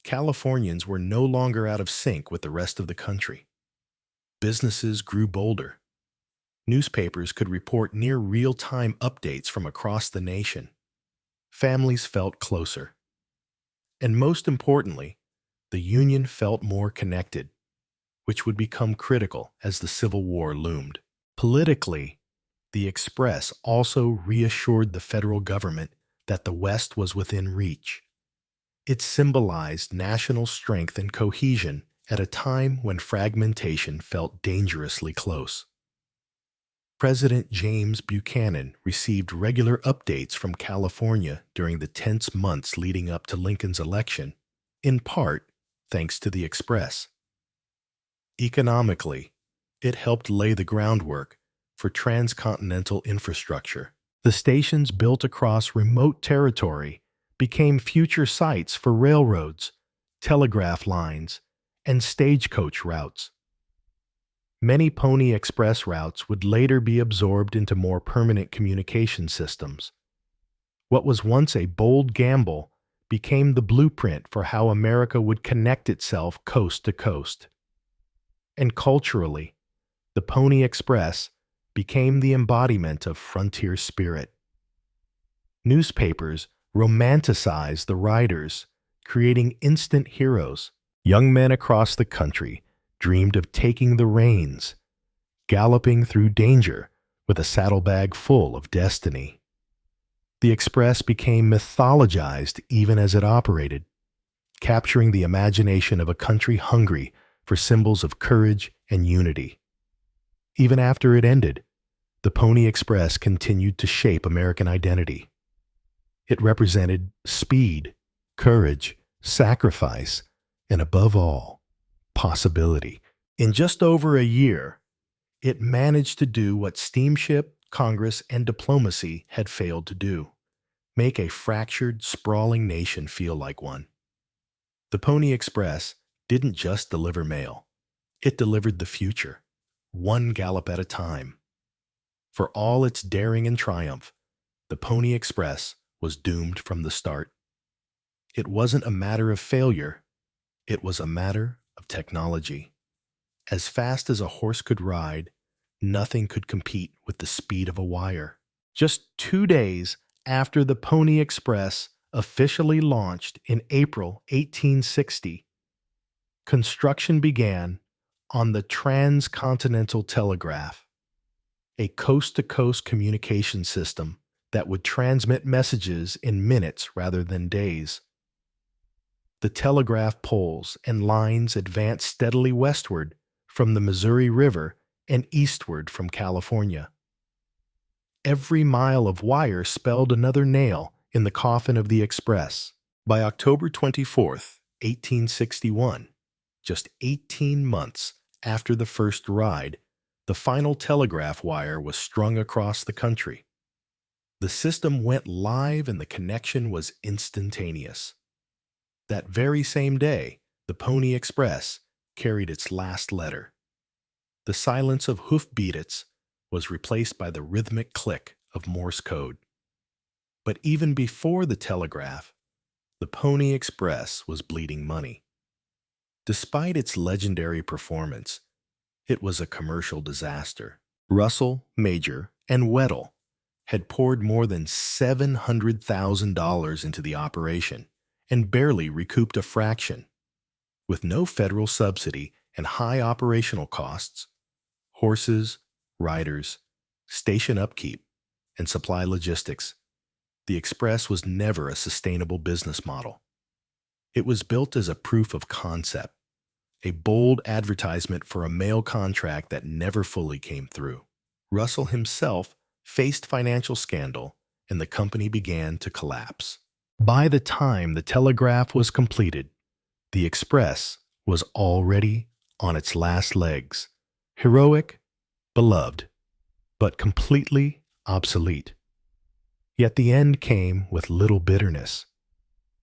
Californians were no longer out of sync with the rest of the country. Businesses grew bolder. Newspapers could report near real-time updates from across the nation. Families felt closer. And most importantly, the Union felt more connected, which would become critical as the Civil War loomed. Politically, the Express also reassured the federal government that the West was within reach. It symbolized national strength and cohesion at a time when fragmentation felt dangerously close. President James Buchanan received regular updates from California during the tense months leading up to Lincoln's election, in part thanks to the Express. Economically, it helped lay the groundwork for transcontinental infrastructure. The stations built across remote territory became future sites for railroads, telegraph lines, and stagecoach routes. Many Pony Express routes would later be absorbed into more permanent communication systems. What was once a bold gamble became the blueprint for how America would connect itself coast to coast. And culturally, the Pony Express became the embodiment of frontier spirit. Newspapers romanticized the riders, creating instant heroes. Young men across the country dreamed of taking the reins, galloping through danger with a saddlebag full of destiny. The Express became mythologized even as it operated, capturing the imagination of a country hungry for symbols of courage and unity. Even after it ended, the Pony Express continued to shape American identity. It represented speed, courage, sacrifice, and above all, possibility. In just over a year, it managed to do what steamship, Congress, and diplomacy had failed to do: make a fractured, sprawling nation feel like one. The Pony Express didn't just deliver mail. It delivered the future, one gallop at a time. For all its daring and triumph, the Pony Express was doomed from the start. It wasn't a matter of failure. It was a matter of technology. As fast as a horse could ride, nothing could compete with the speed of a wire. Just 2 days after the Pony Express officially launched in April 1860, construction began on the transcontinental telegraph, a coast-to-coast communication system that would transmit messages in minutes rather than days. The telegraph poles and lines advanced steadily westward from the Missouri River and eastward from California. Every mile of wire spelled another nail in the coffin of the Express. By October 24, 1861, Just 18 months after the first ride, the final telegraph wire was strung across the country. The system went live and the connection was instantaneous. That very same day, the Pony Express carried its last letter. The silence of hoofbeats was replaced by the rhythmic click of Morse code. But even before the telegraph, the Pony Express was bleeding money. Despite its legendary performance, it was a commercial disaster. Russell, Major, and Weddell had poured more than $700,000 into the operation and barely recouped a fraction. With no federal subsidy and high operational costs, horses, riders, station upkeep, and supply logistics, the Express was never a sustainable business model. It was built as a proof of concept, a bold advertisement for a mail contract that never fully came through. Russell himself faced financial scandal, and the company began to collapse. By the time the telegraph was completed, the Express was already on its last legs, heroic, beloved, but completely obsolete. Yet the end came with little bitterness.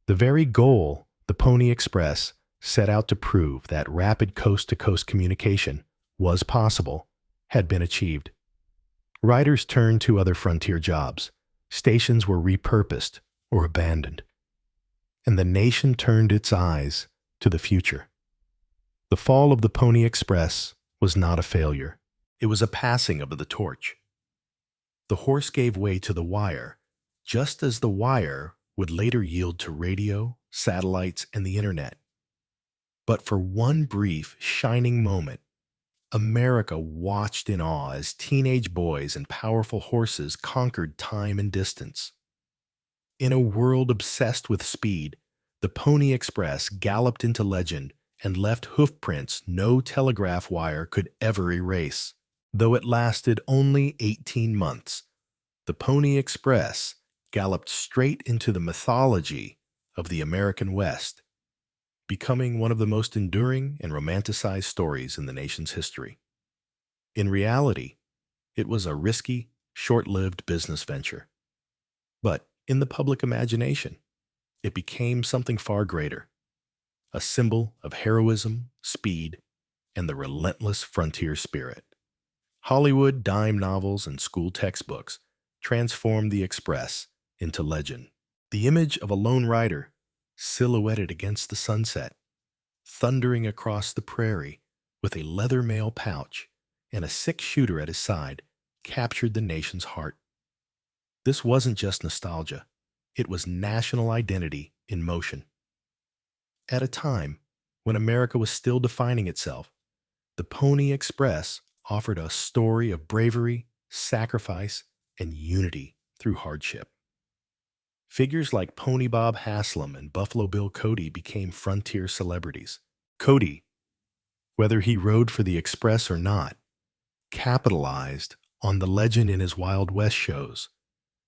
The very goal the Pony Express set out to prove, that rapid coast-to-coast communication was possible, had been achieved. Riders turned to other frontier jobs, stations were repurposed or abandoned, and the nation turned its eyes to the future. The fall of the Pony Express was not a failure. It was a passing of the torch. The horse gave way to the wire, just as the wire would later yield to radio, satellites, and the internet. But for one brief, shining moment, America watched in awe as teenage boys and powerful horses conquered time and distance. In a world obsessed with speed, the Pony Express galloped into legend and left hoofprints no telegraph wire could ever erase. Though it lasted only 18 months, the Pony Express galloped straight into the mythology of the American West, becoming one of the most enduring and romanticized stories in the nation's history. In reality, it was a risky, short-lived business venture. But in the public imagination, it became something far greater, a symbol of heroism, speed, and the relentless frontier spirit. Hollywood dime novels and school textbooks transformed the Express into legend. The image of a lone rider, silhouetted against the sunset, thundering across the prairie with a leather mail pouch and a six-shooter at his side, captured the nation's heart. This wasn't just nostalgia. It was national identity in motion. At a time when America was still defining itself, the Pony Express offered a story of bravery, sacrifice, and unity through hardship. Figures like Pony Bob Haslam and Buffalo Bill Cody became frontier celebrities. Cody, whether he rode for the Express or not, capitalized on the legend in his Wild West shows,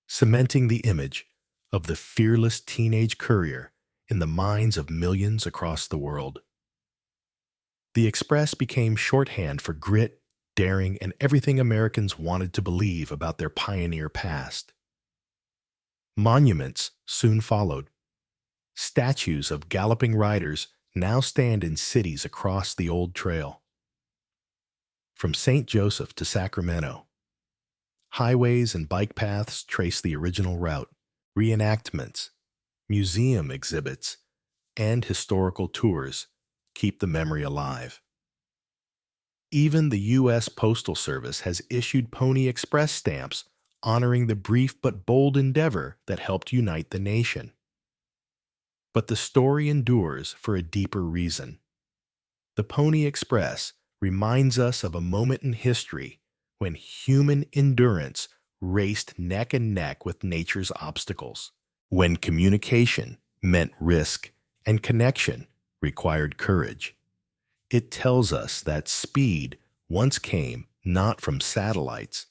cementing the image of the fearless teenage courier in the minds of millions across the world. The Express became shorthand for grit, daring, and everything Americans wanted to believe about their pioneer past. Monuments soon followed. Statues of galloping riders now stand in cities across the old trail. From St. Joseph to Sacramento, highways and bike paths trace the original route. Reenactments, museum exhibits, and historical tours keep the memory alive. Even the U.S. Postal Service has issued Pony Express stamps honoring the brief but bold endeavor that helped unite the nation. But the story endures for a deeper reason. The Pony Express reminds us of a moment in history when human endurance raced neck and neck with nature's obstacles, when communication meant risk and connection required courage. It tells us that speed once came not from satellites,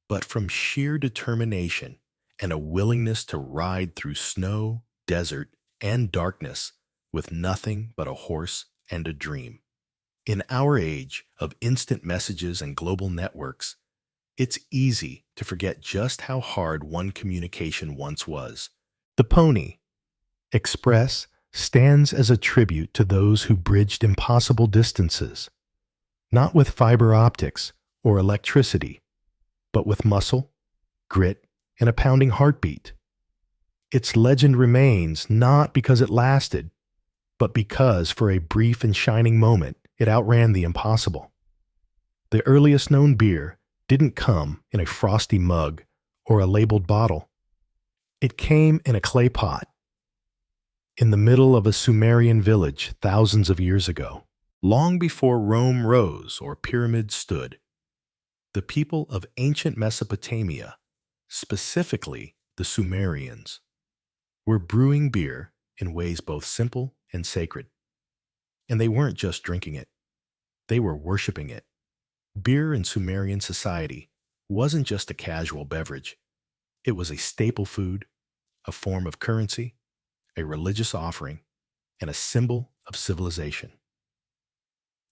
but from sheer determination and a willingness to ride through snow, desert, and darkness with nothing but a horse and a dream. In our age of instant messages and global networks, it's easy to forget just how hard one communication once was. The Pony Express stands as a tribute to those who bridged impossible distances, not with fiber optics or electricity, but with muscle, grit, and a pounding heartbeat. Its legend remains not because it lasted, but because for a brief and shining moment it outran the impossible. The earliest known beer didn't come in a frosty mug or a labeled bottle. It came in a clay pot in the middle of a Sumerian village thousands of years ago. Long before Rome rose or pyramids stood, the people of ancient Mesopotamia, specifically the Sumerians, were brewing beer in ways both simple and sacred. And they weren't just drinking it, they were worshiping it. Beer in Sumerian society wasn't just a casual beverage, it was a staple food, a form of currency, a religious offering, and a symbol of civilization.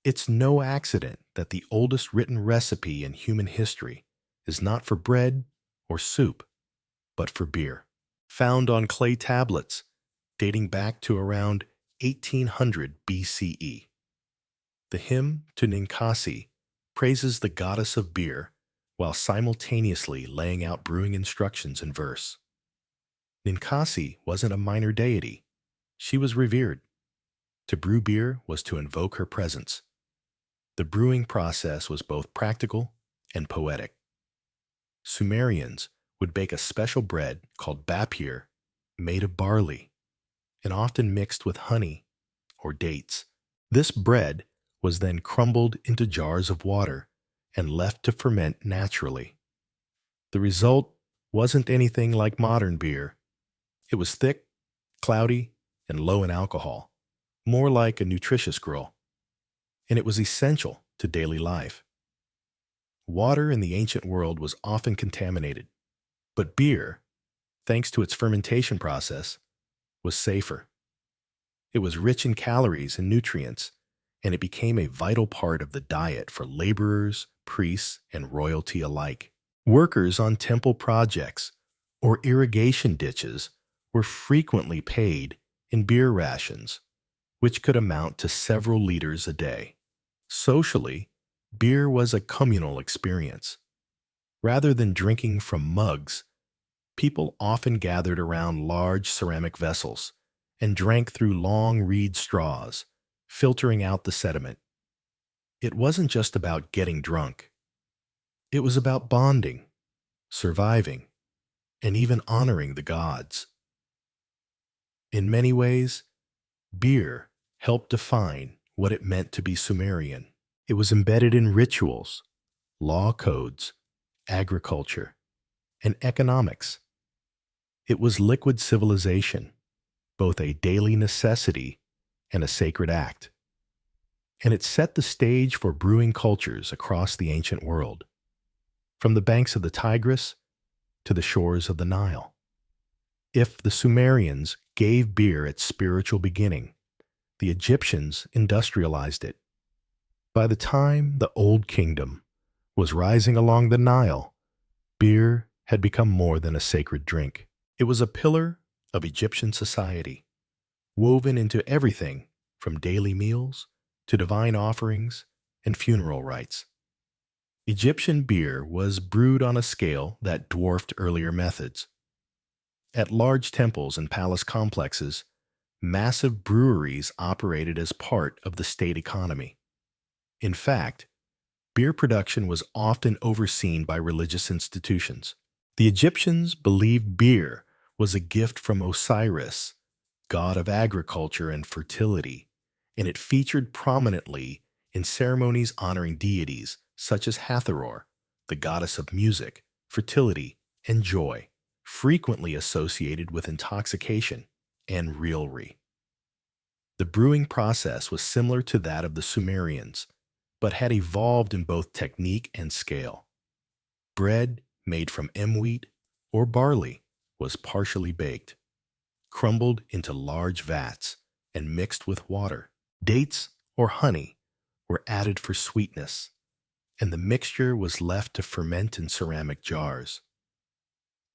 It's no accident that the oldest written recipe in human history is not for bread or soup, but for beer. Found on clay tablets dating back to around 1800 BCE. The hymn to Ninkasi praises the goddess of beer while simultaneously laying out brewing instructions in verse. Ninkasi wasn't a minor deity. She was revered. To brew beer was to invoke her presence. The brewing process was both practical and poetic. Sumerians would bake a special bread called bapir, made of barley, and often mixed with honey or dates. This bread was then crumbled into jars of water and left to ferment naturally. The result wasn't anything like modern beer. It was thick, cloudy, and low in alcohol, more like a nutritious gruel. And it was essential to daily life. Water in the ancient world was often contaminated, but beer, thanks to its fermentation process, was safer. It was rich in calories and nutrients, and it became a vital part of the diet for laborers, priests, and royalty alike. Workers on temple projects or irrigation ditches were frequently paid in beer rations, which could amount to several liters a day. Socially, beer was a communal experience. Rather than drinking from mugs, people often gathered around large ceramic vessels and drank through long reed straws, filtering out the sediment. It wasn't just about getting drunk. It was about bonding, surviving, and even honoring the gods. In many ways, beer helped define what it meant to be Sumerian. It was embedded in rituals, law codes, agriculture, and economics. It was liquid civilization, both a daily necessity and a sacred act. And it set the stage for brewing cultures across the ancient world, from the banks of the Tigris to the shores of the Nile. If the Sumerians gave beer its spiritual beginning, the Egyptians industrialized it. By the time the Old Kingdom was rising along the Nile, beer had become more than a sacred drink. It was a pillar of Egyptian society, woven into everything from daily meals to divine offerings and funeral rites. Egyptian beer was brewed on a scale that dwarfed earlier methods. At large temples and palace complexes, massive breweries operated as part of the state economy. In fact, beer production was often overseen by religious institutions. The Egyptians believed beer was a gift from Osiris, god of agriculture and fertility, and it featured prominently in ceremonies honoring deities such as Hathor, the goddess of music, fertility, and joy, frequently associated with intoxication and revelry. The brewing process was similar to that of the Sumerians, but had evolved in both technique and scale. Bread made from wheat or barley was partially baked, crumbled into large vats, and mixed with water. Dates or honey were added for sweetness, and the mixture was left to ferment in ceramic jars.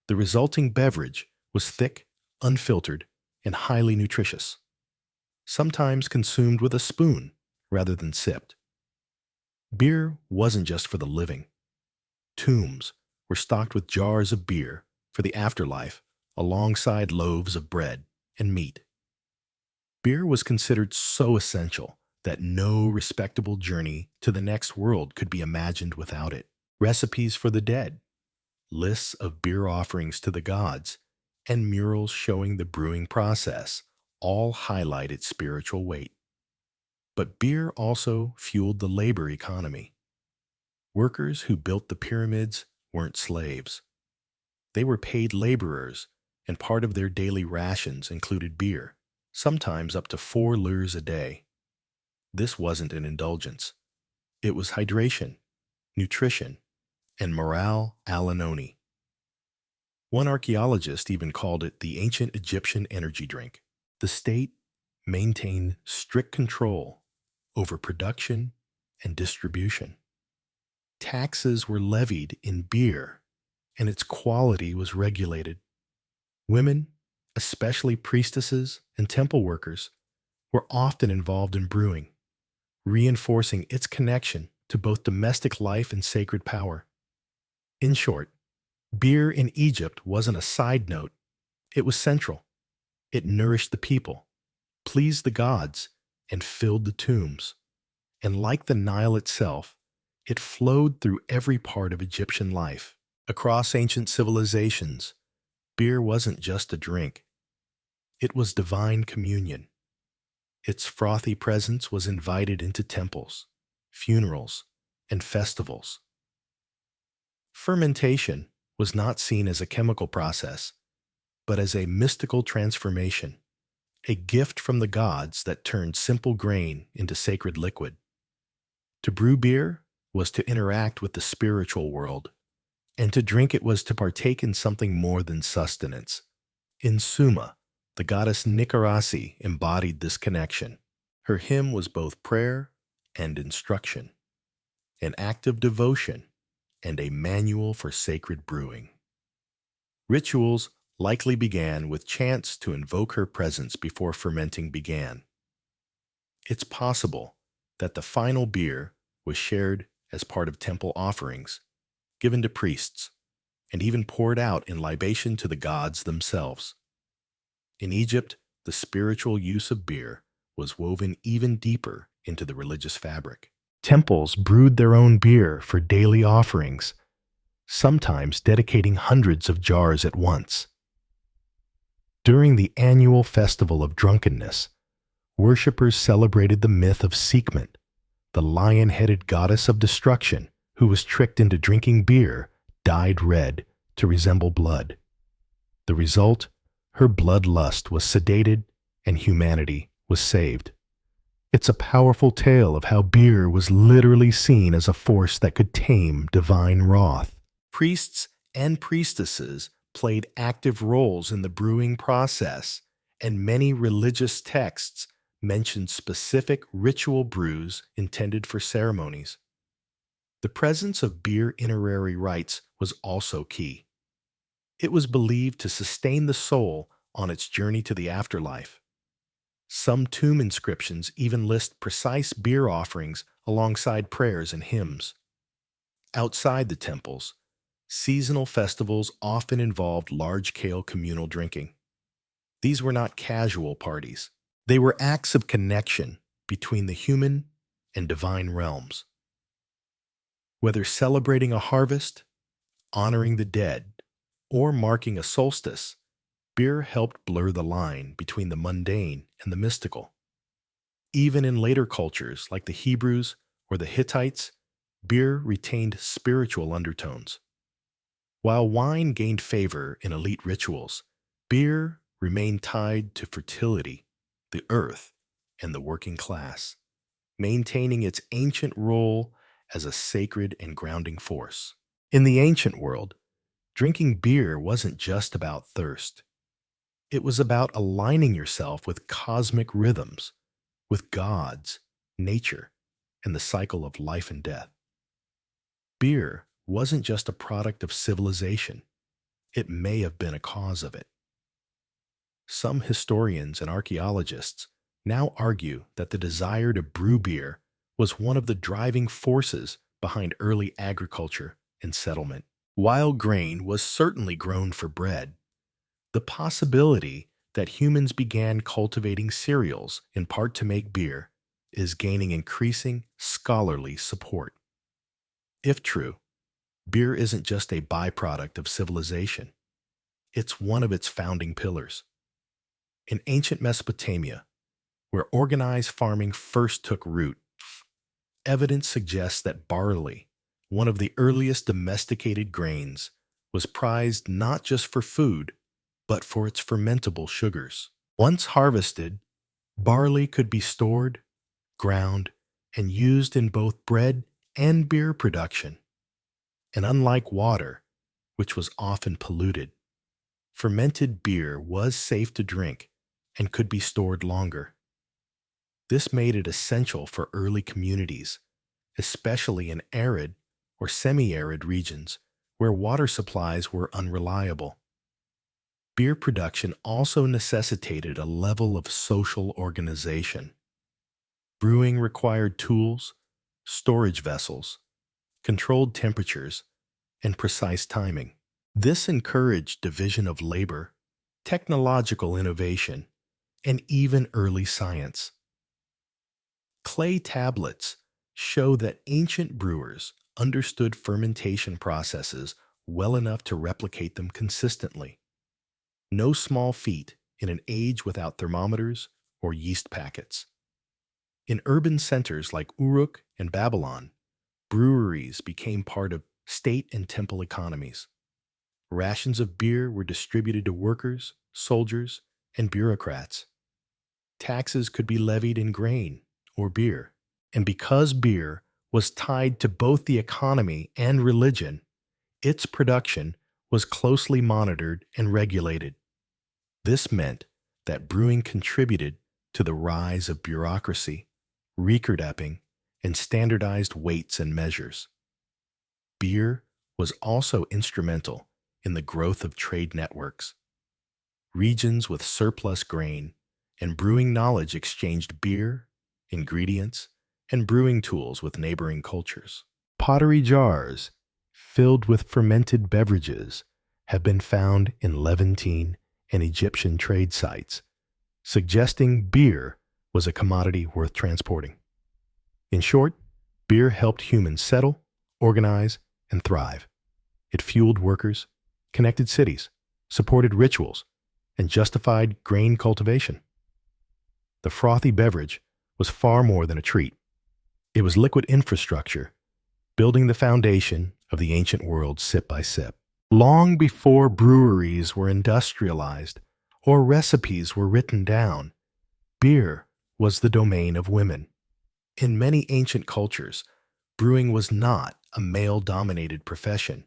The resulting beverage was thick, unfiltered, and highly nutritious, sometimes consumed with a spoon rather than sipped. Beer wasn't just for the living. Tombs were stocked with jars of beer for the afterlife alongside loaves of bread and meat. Beer was considered so essential that no respectable journey to the next world could be imagined without it. Recipes for the dead, lists of beer offerings to the gods, and murals showing the brewing process all highlight its spiritual weight. But beer also fueled the labor economy. Workers who built the pyramids weren't slaves. They were paid laborers, and part of their daily rations included beer, sometimes up to 4 lires a day. This wasn't an indulgence. It was hydration, nutrition, and morale alanoni. One archaeologist even called it the ancient Egyptian energy drink. The state maintained strict control over production and distribution. Taxes were levied in beer, and its quality was regulated. Women, especially priestesses and temple workers, were often involved in brewing, reinforcing its connection to both domestic life and sacred power. In short, beer in Egypt wasn't a side note, it was central. It nourished the people, pleased the gods, and filled the tombs. And like the Nile itself, it flowed through every part of Egyptian life. Across ancient civilizations, beer wasn't just a drink. It was divine communion. Its frothy presence was invited into temples, funerals, and festivals. Fermentation was not seen as a chemical process, but as a mystical transformation, a gift from the gods that turned simple grain into sacred liquid. To brew beer was to interact with the spiritual world, and to drink it was to partake in something more than sustenance. In Suma, the goddess Nikarasi embodied this connection. Her hymn was both prayer and instruction, an act of devotion, and a manual for sacred brewing. Rituals likely began with chants to invoke her presence before fermenting began. It's possible that the final beer was shared as part of temple offerings, given to priests, and even poured out in libation to the gods themselves. In Egypt, the spiritual use of beer was woven even deeper into the religious fabric. Temples brewed their own beer for daily offerings, sometimes dedicating hundreds of jars at once. During the annual festival of drunkenness, worshippers celebrated the myth of Sekhmet, the lion-headed goddess of destruction who was tricked into drinking beer dyed red to resemble blood. The result? Her bloodlust was sedated and humanity was saved. It's a powerful tale of how beer was literally seen as a force that could tame divine wrath. Priests and priestesses played active roles in the brewing process, and many religious texts mention specific ritual brews intended for ceremonies. The presence of beer itinerary rites was also key. It was believed to sustain the soul on its journey to the afterlife. Some tomb inscriptions even list precise beer offerings alongside prayers and hymns. Outside the temples, seasonal festivals often involved large-scale communal drinking. These were not casual parties. They were acts of connection between the human and divine realms. Whether celebrating a harvest, honoring the dead, or marking a solstice, beer helped blur the line between the mundane and the mystical. Even in later cultures like the Hebrews or the Hittites, beer retained spiritual undertones. While wine gained favor in elite rituals, beer remained tied to fertility, the earth, and the working class, maintaining its ancient role as a sacred and grounding force. In the ancient world, drinking beer wasn't just about thirst. It was about aligning yourself with cosmic rhythms, with gods, nature, and the cycle of life and death. Beer wasn't just a product of civilization, it may have been a cause of it. Some historians and archaeologists now argue that the desire to brew beer was one of the driving forces behind early agriculture and settlement. While grain was certainly grown for bread, the possibility that humans began cultivating cereals in part to make beer is gaining increasing scholarly support. If true, beer isn't just a byproduct of civilization, it's one of its founding pillars. In ancient Mesopotamia, where organized farming first took root, evidence suggests that barley, one of the earliest domesticated grains, was prized not just for food, but for its fermentable sugars. Once harvested, barley could be stored, ground, and used in both bread and beer production. And unlike water, which was often polluted, fermented beer was safe to drink and could be stored longer. This made it essential for early communities, especially in arid or semi-arid regions where water supplies were unreliable. Beer production also necessitated a level of social organization. Brewing required tools, storage vessels, controlled temperatures, and precise timing. This encouraged division of labor, technological innovation, and even early science. Clay tablets show that ancient brewers understood fermentation processes well enough to replicate them consistently. No small feat in an age without thermometers or yeast packets. In urban centers like Uruk and Babylon, breweries became part of state and temple economies. Rations of beer were distributed to workers, soldiers, and bureaucrats. Taxes could be levied in grain or beer. And because beer was tied to both the economy and religion, its production was closely monitored and regulated. This meant that brewing contributed to the rise of bureaucracy, record-upping, and standardized weights and measures. Beer was also instrumental in the growth of trade networks. Regions with surplus grain and brewing knowledge exchanged beer, ingredients, and brewing tools with neighboring cultures. Pottery jars filled with fermented beverages have been found in Levantine and Egyptian trade sites, suggesting beer was a commodity worth transporting. In short, beer helped humans settle, organize, and thrive. It fueled workers, connected cities, supported rituals, and justified grain cultivation. The frothy beverage was far more than a treat. It was liquid infrastructure, building the foundation of the ancient world sip by sip. Long before breweries were industrialized or recipes were written down, beer was the domain of women. In many ancient cultures, brewing was not a male-dominated profession,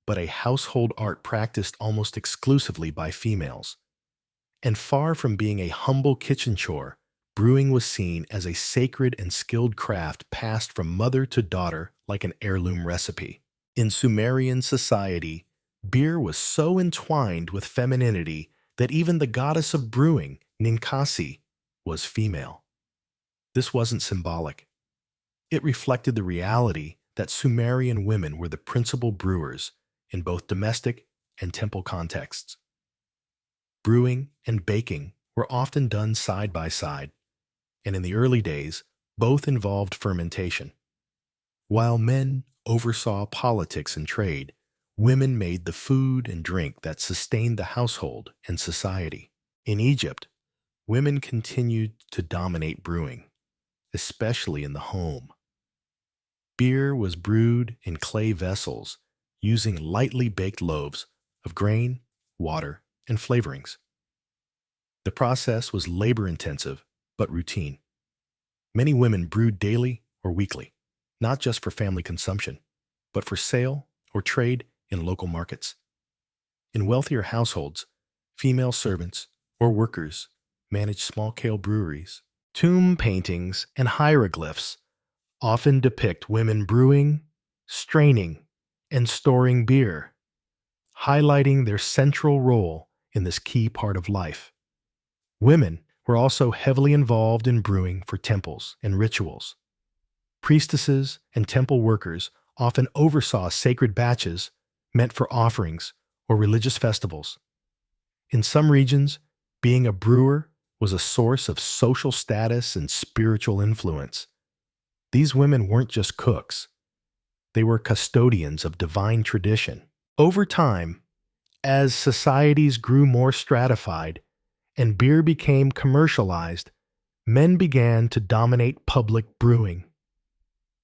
but a household art practiced almost exclusively by females. And far from being a humble kitchen chore, brewing was seen as a sacred and skilled craft passed from mother to daughter like an heirloom recipe. In Sumerian society, beer was so entwined with femininity that even the goddess of brewing, Ninkasi, was female. This wasn't symbolic. It reflected the reality that Sumerian women were the principal brewers in both domestic and temple contexts. Brewing and baking were often done side by side, and in the early days, both involved fermentation. While men oversaw politics and trade, women made the food and drink that sustained the household and society. In Egypt, women continued to dominate brewing, especially in the home. Beer was brewed in clay vessels using lightly baked loaves of grain, water, and flavorings. The process was labor-intensive but routine. Many women brewed daily or weekly, not just for family consumption, but for sale or trade in local markets. In wealthier households, female servants or workers managed small-scale breweries. Tomb paintings and hieroglyphs often depict women brewing, straining, and storing beer, highlighting their central role in this key part of life. Women were also heavily involved in brewing for temples and rituals. Priestesses and temple workers often oversaw sacred batches meant for offerings or religious festivals. In some regions, being a brewer was a source of social status and spiritual influence. These women weren't just cooks, they were custodians of divine tradition. Over time, as societies grew more stratified and beer became commercialized, men began to dominate public brewing.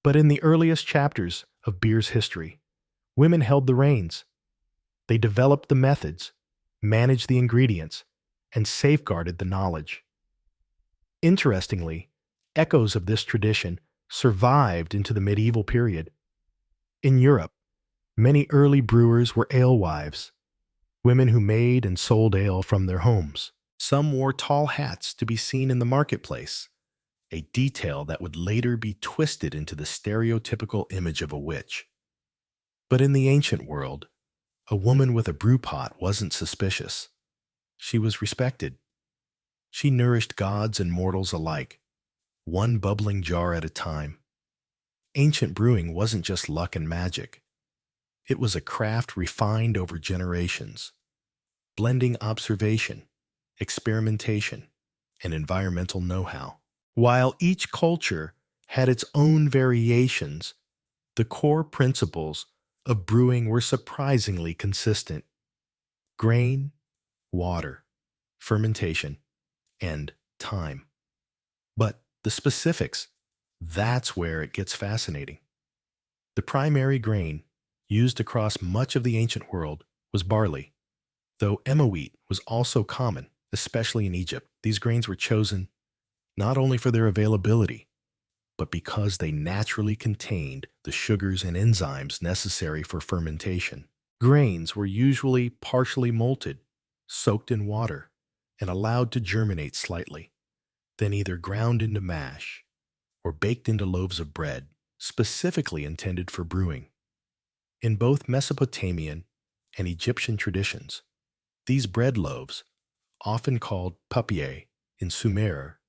But in the earliest chapters of beer's history, women held the reins. They developed the methods, managed the ingredients, and safeguarded the knowledge. Interestingly, echoes of this tradition survived into the medieval period. In Europe, many early brewers were alewives, women who made and sold ale from their homes. Some wore tall hats to be seen in the marketplace, a detail that would later be twisted into the stereotypical image of a witch. But in the ancient world, a woman with a brew pot wasn't suspicious. She was respected. She nourished gods and mortals alike, one bubbling jar at a time. Ancient brewing wasn't just luck and magic. It was a craft refined over generations, blending observation, experimentation, and environmental know-how. While each culture had its own variations, the core principles of brewing were surprisingly consistent: grain, water, fermentation, and time. But the specifics, that's where it gets fascinating. The primary grain used across much of the ancient world was barley, though emma wheat was also common, especially in Egypt. These grains were chosen not only for their availability, but because they naturally contained the sugars and enzymes necessary for fermentation. Grains were usually partially malted, soaked in water, and allowed to germinate slightly, then either ground into mash or baked into loaves of bread, specifically intended for brewing. In both Mesopotamian and Egyptian traditions, these bread loaves, often called papier in Sumer,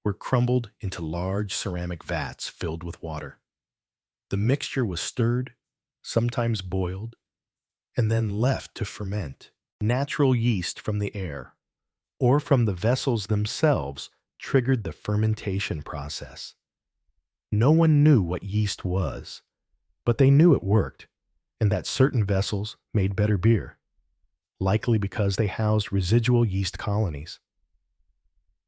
were crumbled into large ceramic vats filled with water. The mixture was stirred, sometimes boiled, and then left to ferment. Natural yeast from the air or from the vessels themselves triggered the fermentation process. No one knew what yeast was, but they knew it worked, and that certain vessels made better beer, likely because they housed residual yeast colonies.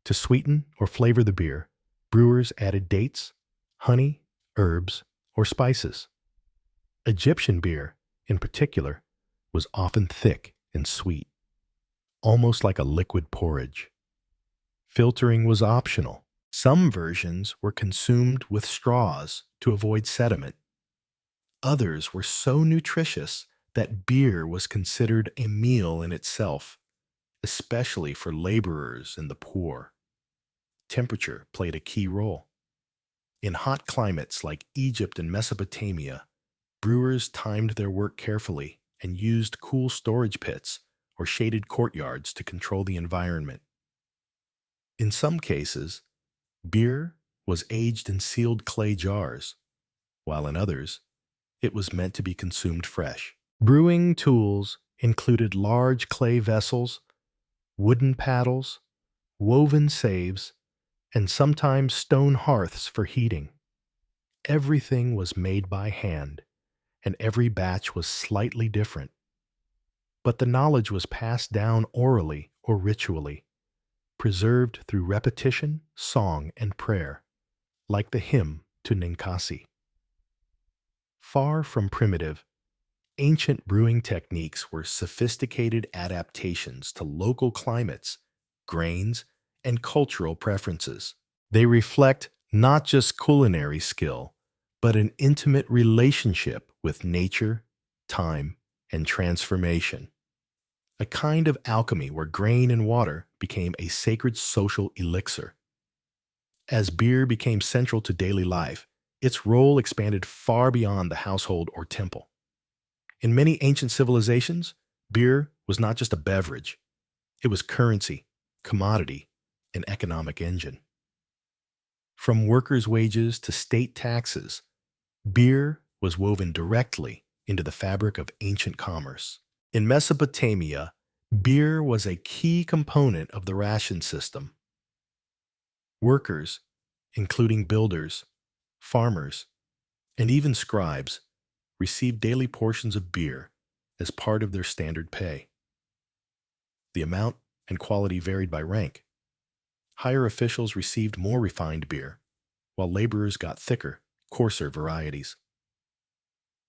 To sweeten or flavor the beer, brewers added dates, honey, herbs, or spices. Egyptian beer, in particular, was often thick and sweet, almost like a liquid porridge. Filtering was optional. Some versions were consumed with straws to avoid sediment. Others were so nutritious that beer was considered a meal in itself, especially for laborers and the poor. Temperature played a key role. In hot climates like Egypt and Mesopotamia, brewers timed their work carefully and used cool storage pits or shaded courtyards to control the environment. In some cases, beer was aged in sealed clay jars, while in others, it was meant to be consumed fresh. Brewing tools included large clay vessels, wooden paddles, woven sieves, and sometimes stone hearths for heating. Everything was made by hand, and every batch was slightly different. But the knowledge was passed down orally or ritually, preserved through repetition, song, and prayer, like the hymn to Ninkasi. Far from primitive, ancient brewing techniques were sophisticated adaptations to local climates, grains, and cultural preferences. They reflect not just culinary skill, but an intimate relationship with nature, time, and transformation. A kind of alchemy where grain and water became a sacred social elixir. As beer became central to daily life, Its role expanded far beyond the household or temple. In many ancient civilizations, beer was not just a beverage, it was currency, commodity, and economic engine. From workers' wages to state taxes, beer was woven directly into the fabric of ancient commerce. In Mesopotamia, beer was a key component of the ration system. Workers, including builders, farmers, and even scribes, received daily portions of beer as part of their standard pay. The amount and quality varied by rank. Higher officials received more refined beer, while laborers got thicker, coarser varieties.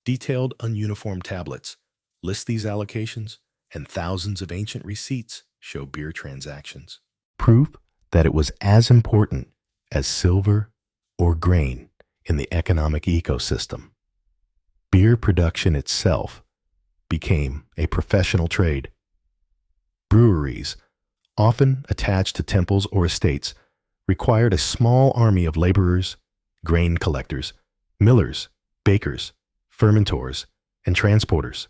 Detailed, ununiform tablets list these allocations, and thousands of ancient receipts show beer transactions. Proof that it was as important as silver or grain in the economic ecosystem. Beer production itself became a professional trade. Breweries, often attached to temples or estates, required a small army of laborers, grain collectors, millers, bakers, fermentors, and transporters.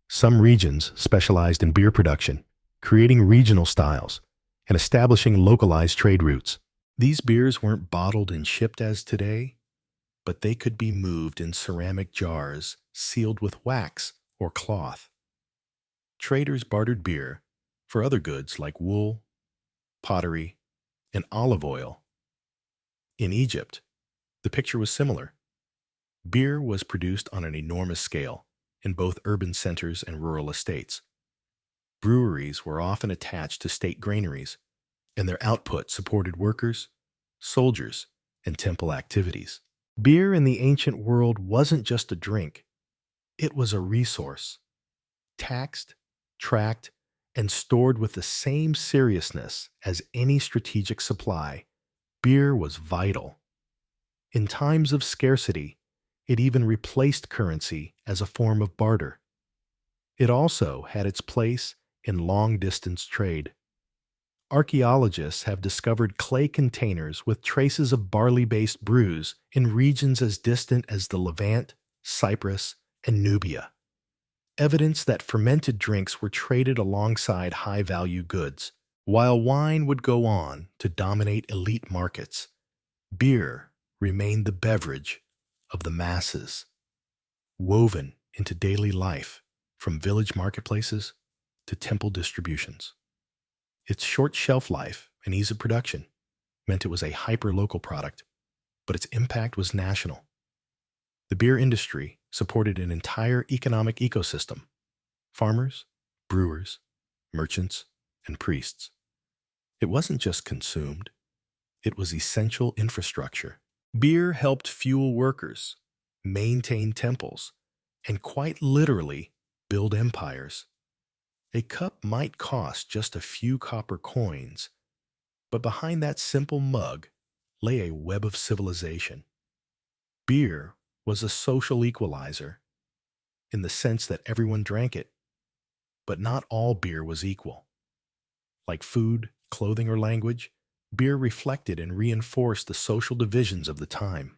Some regions specialized in beer production, creating regional styles and establishing localized trade routes. These beers weren't bottled and shipped as today, but they could be moved in ceramic jars sealed with wax or cloth. Traders bartered beer for other goods like wool, pottery, and olive oil. In Egypt, the picture was similar. Beer was produced on an enormous scale in both urban centers and rural estates. Breweries were often attached to state granaries, and their output supported workers, soldiers, and temple activities. Beer in the ancient world wasn't just a drink, it was a resource, taxed, tracked, and stored with the same seriousness as any strategic supply. Beer was vital. In times of scarcity, it even replaced currency as a form of barter. It also had its place in long-distance trade. Archaeologists have discovered clay containers with traces of barley-based brews in regions as distant as the Levant, Cyprus, and Nubia. Evidence that fermented drinks were traded alongside high-value goods. While wine would go on to dominate elite markets, beer remained the beverage of the masses, woven into daily life from village marketplaces to temple distributions. Its short shelf life and ease of production meant it was a hyper-local product, but its impact was national. The beer industry supported an entire economic ecosystem: farmers, brewers, merchants, and priests. It wasn't just consumed, it was essential infrastructure. Beer helped fuel workers, maintain temples, and quite literally build empires. A cup might cost just a few copper coins, but behind that simple mug lay a web of civilization. Beer was a social equalizer, in the sense that everyone drank it, but not all beer was equal. Like food, clothing, or language, beer reflected and reinforced the social divisions of the time.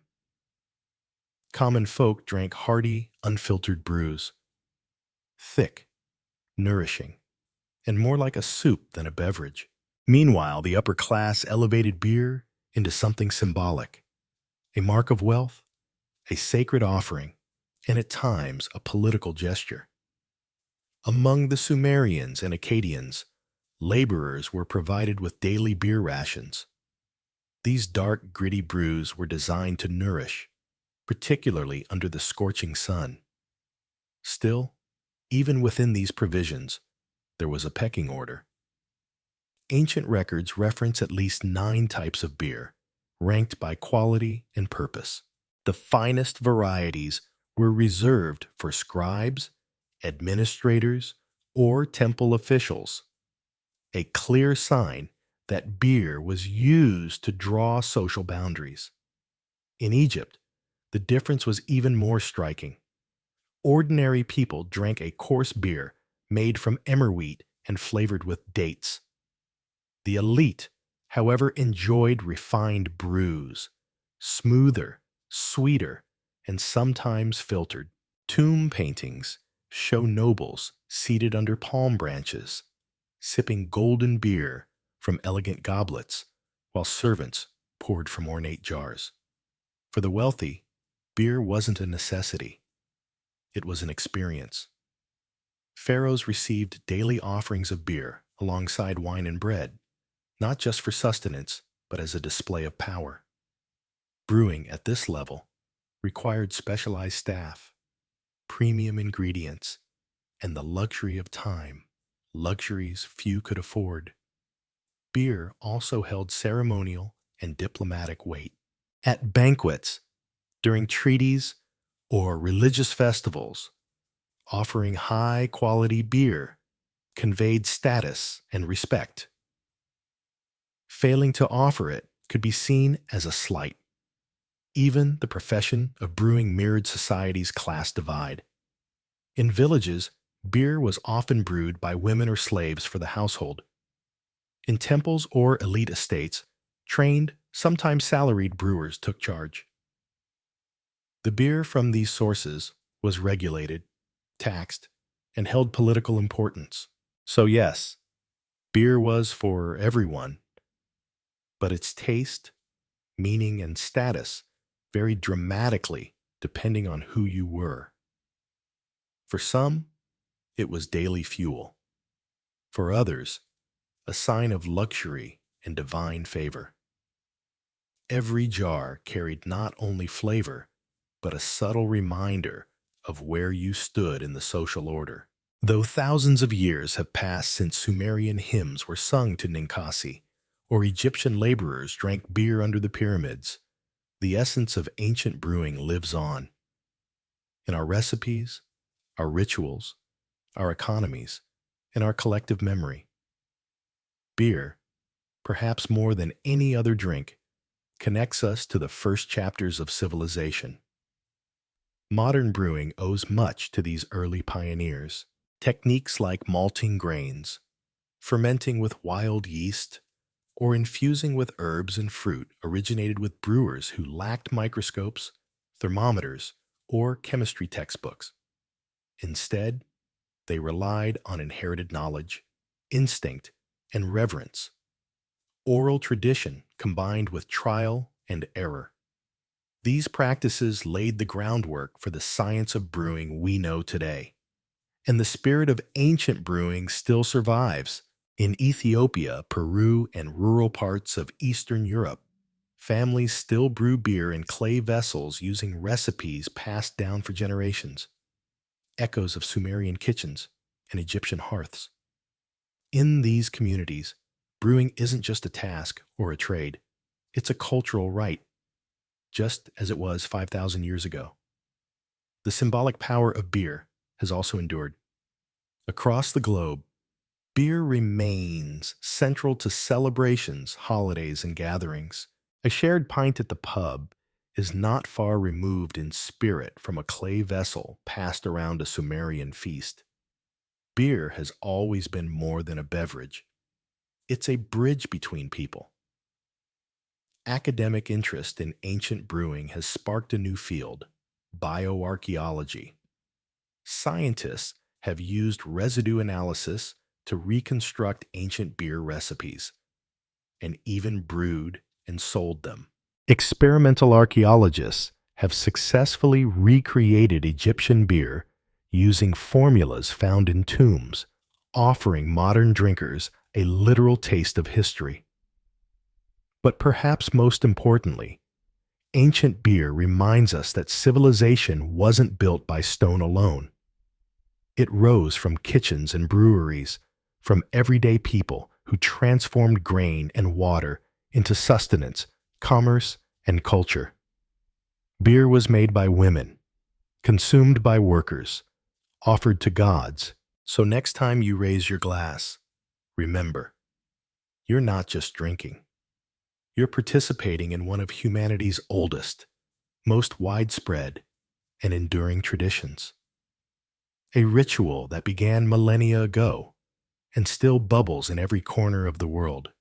Common folk drank hearty, unfiltered brews, thick, nourishing, and more like a soup than a beverage. Meanwhile, the upper class elevated beer into something symbolic, a mark of wealth, a sacred offering, and at times a political gesture. Among the Sumerians and Akkadians, laborers were provided with daily beer rations. These dark, gritty brews were designed to nourish, particularly under the scorching sun. Still, even within these provisions, there was a pecking order. Ancient records reference at least 9 types of beer, ranked by quality and purpose. The finest varieties were reserved for scribes, administrators, or temple officials, a clear sign that beer was used to draw social boundaries. In Egypt, the difference was even more striking. Ordinary people drank a coarse beer made from emmer wheat and flavored with dates. The elite, however, enjoyed refined brews, smoother, sweeter, and sometimes filtered. Tomb paintings show nobles seated under palm branches, sipping golden beer from elegant goblets, while servants poured from ornate jars. For the wealthy, beer wasn't a necessity, it was an experience. Pharaohs received daily offerings of beer alongside wine and bread, not just for sustenance, but as a display of power. Brewing at this level required specialized staff, premium ingredients, and the luxury of time, luxuries few could afford. Beer also held ceremonial and diplomatic weight. At banquets, during treaties, or religious festivals, offering high-quality beer conveyed status and respect. Failing to offer it could be seen as a slight. Even the profession of brewing mirrored society's class divide. In villages, beer was often brewed by women or slaves for the household. In temples or elite estates, trained, sometimes salaried brewers took charge. The beer from these sources was regulated, taxed, and held political importance. So yes, beer was for everyone, but its taste, meaning, and status varied dramatically depending on who you were. For some, it was daily fuel. For others, a sign of luxury and divine favor. Every jar carried not only flavor, but a subtle reminder of where you stood in the social order. Though thousands of years have passed since Sumerian hymns were sung to Ninkasi, or Egyptian laborers drank beer under the pyramids, the essence of ancient brewing lives on. In our recipes, our rituals, our economies, and our collective memory. Beer, perhaps more than any other drink, connects us to the first chapters of civilization. Modern brewing owes much to these early pioneers. Techniques like malting grains, fermenting with wild yeast, or infusing with herbs and fruit originated with brewers who lacked microscopes, thermometers, or chemistry textbooks. Instead, they relied on inherited knowledge, instinct, and reverence. Oral tradition combined with trial and error. These practices laid the groundwork for the science of brewing we know today. And the spirit of ancient brewing still survives. In Ethiopia, Peru, and rural parts of Eastern Europe, families still brew beer in clay vessels using recipes passed down for generations. Echoes of Sumerian kitchens and Egyptian hearths. In these communities, brewing isn't just a task or a trade. It's a cultural rite, just as it was 5,000 years ago. The symbolic power of beer has also endured. Across the globe, beer remains central to celebrations, holidays, and gatherings. A shared pint at the pub is not far removed in spirit from a clay vessel passed around a Sumerian feast. Beer has always been more than a beverage. It's a bridge between people. Academic interest in ancient brewing has sparked a new field, bioarchaeology. Scientists have used residue analysis to reconstruct ancient beer recipes, and even brewed and sold them. Experimental archaeologists have successfully recreated Egyptian beer using formulas found in tombs, offering modern drinkers a literal taste of history. But perhaps most importantly, ancient beer reminds us that civilization wasn't built by stone alone. It rose from kitchens and breweries, from everyday people who transformed grain and water into sustenance, commerce, and culture. Beer was made by women, consumed by workers, offered to gods. So next time you raise your glass, remember, you're not just drinking. You're participating in one of humanity's oldest, most widespread, and enduring traditions. A ritual that began millennia ago and still bubbles in every corner of the world.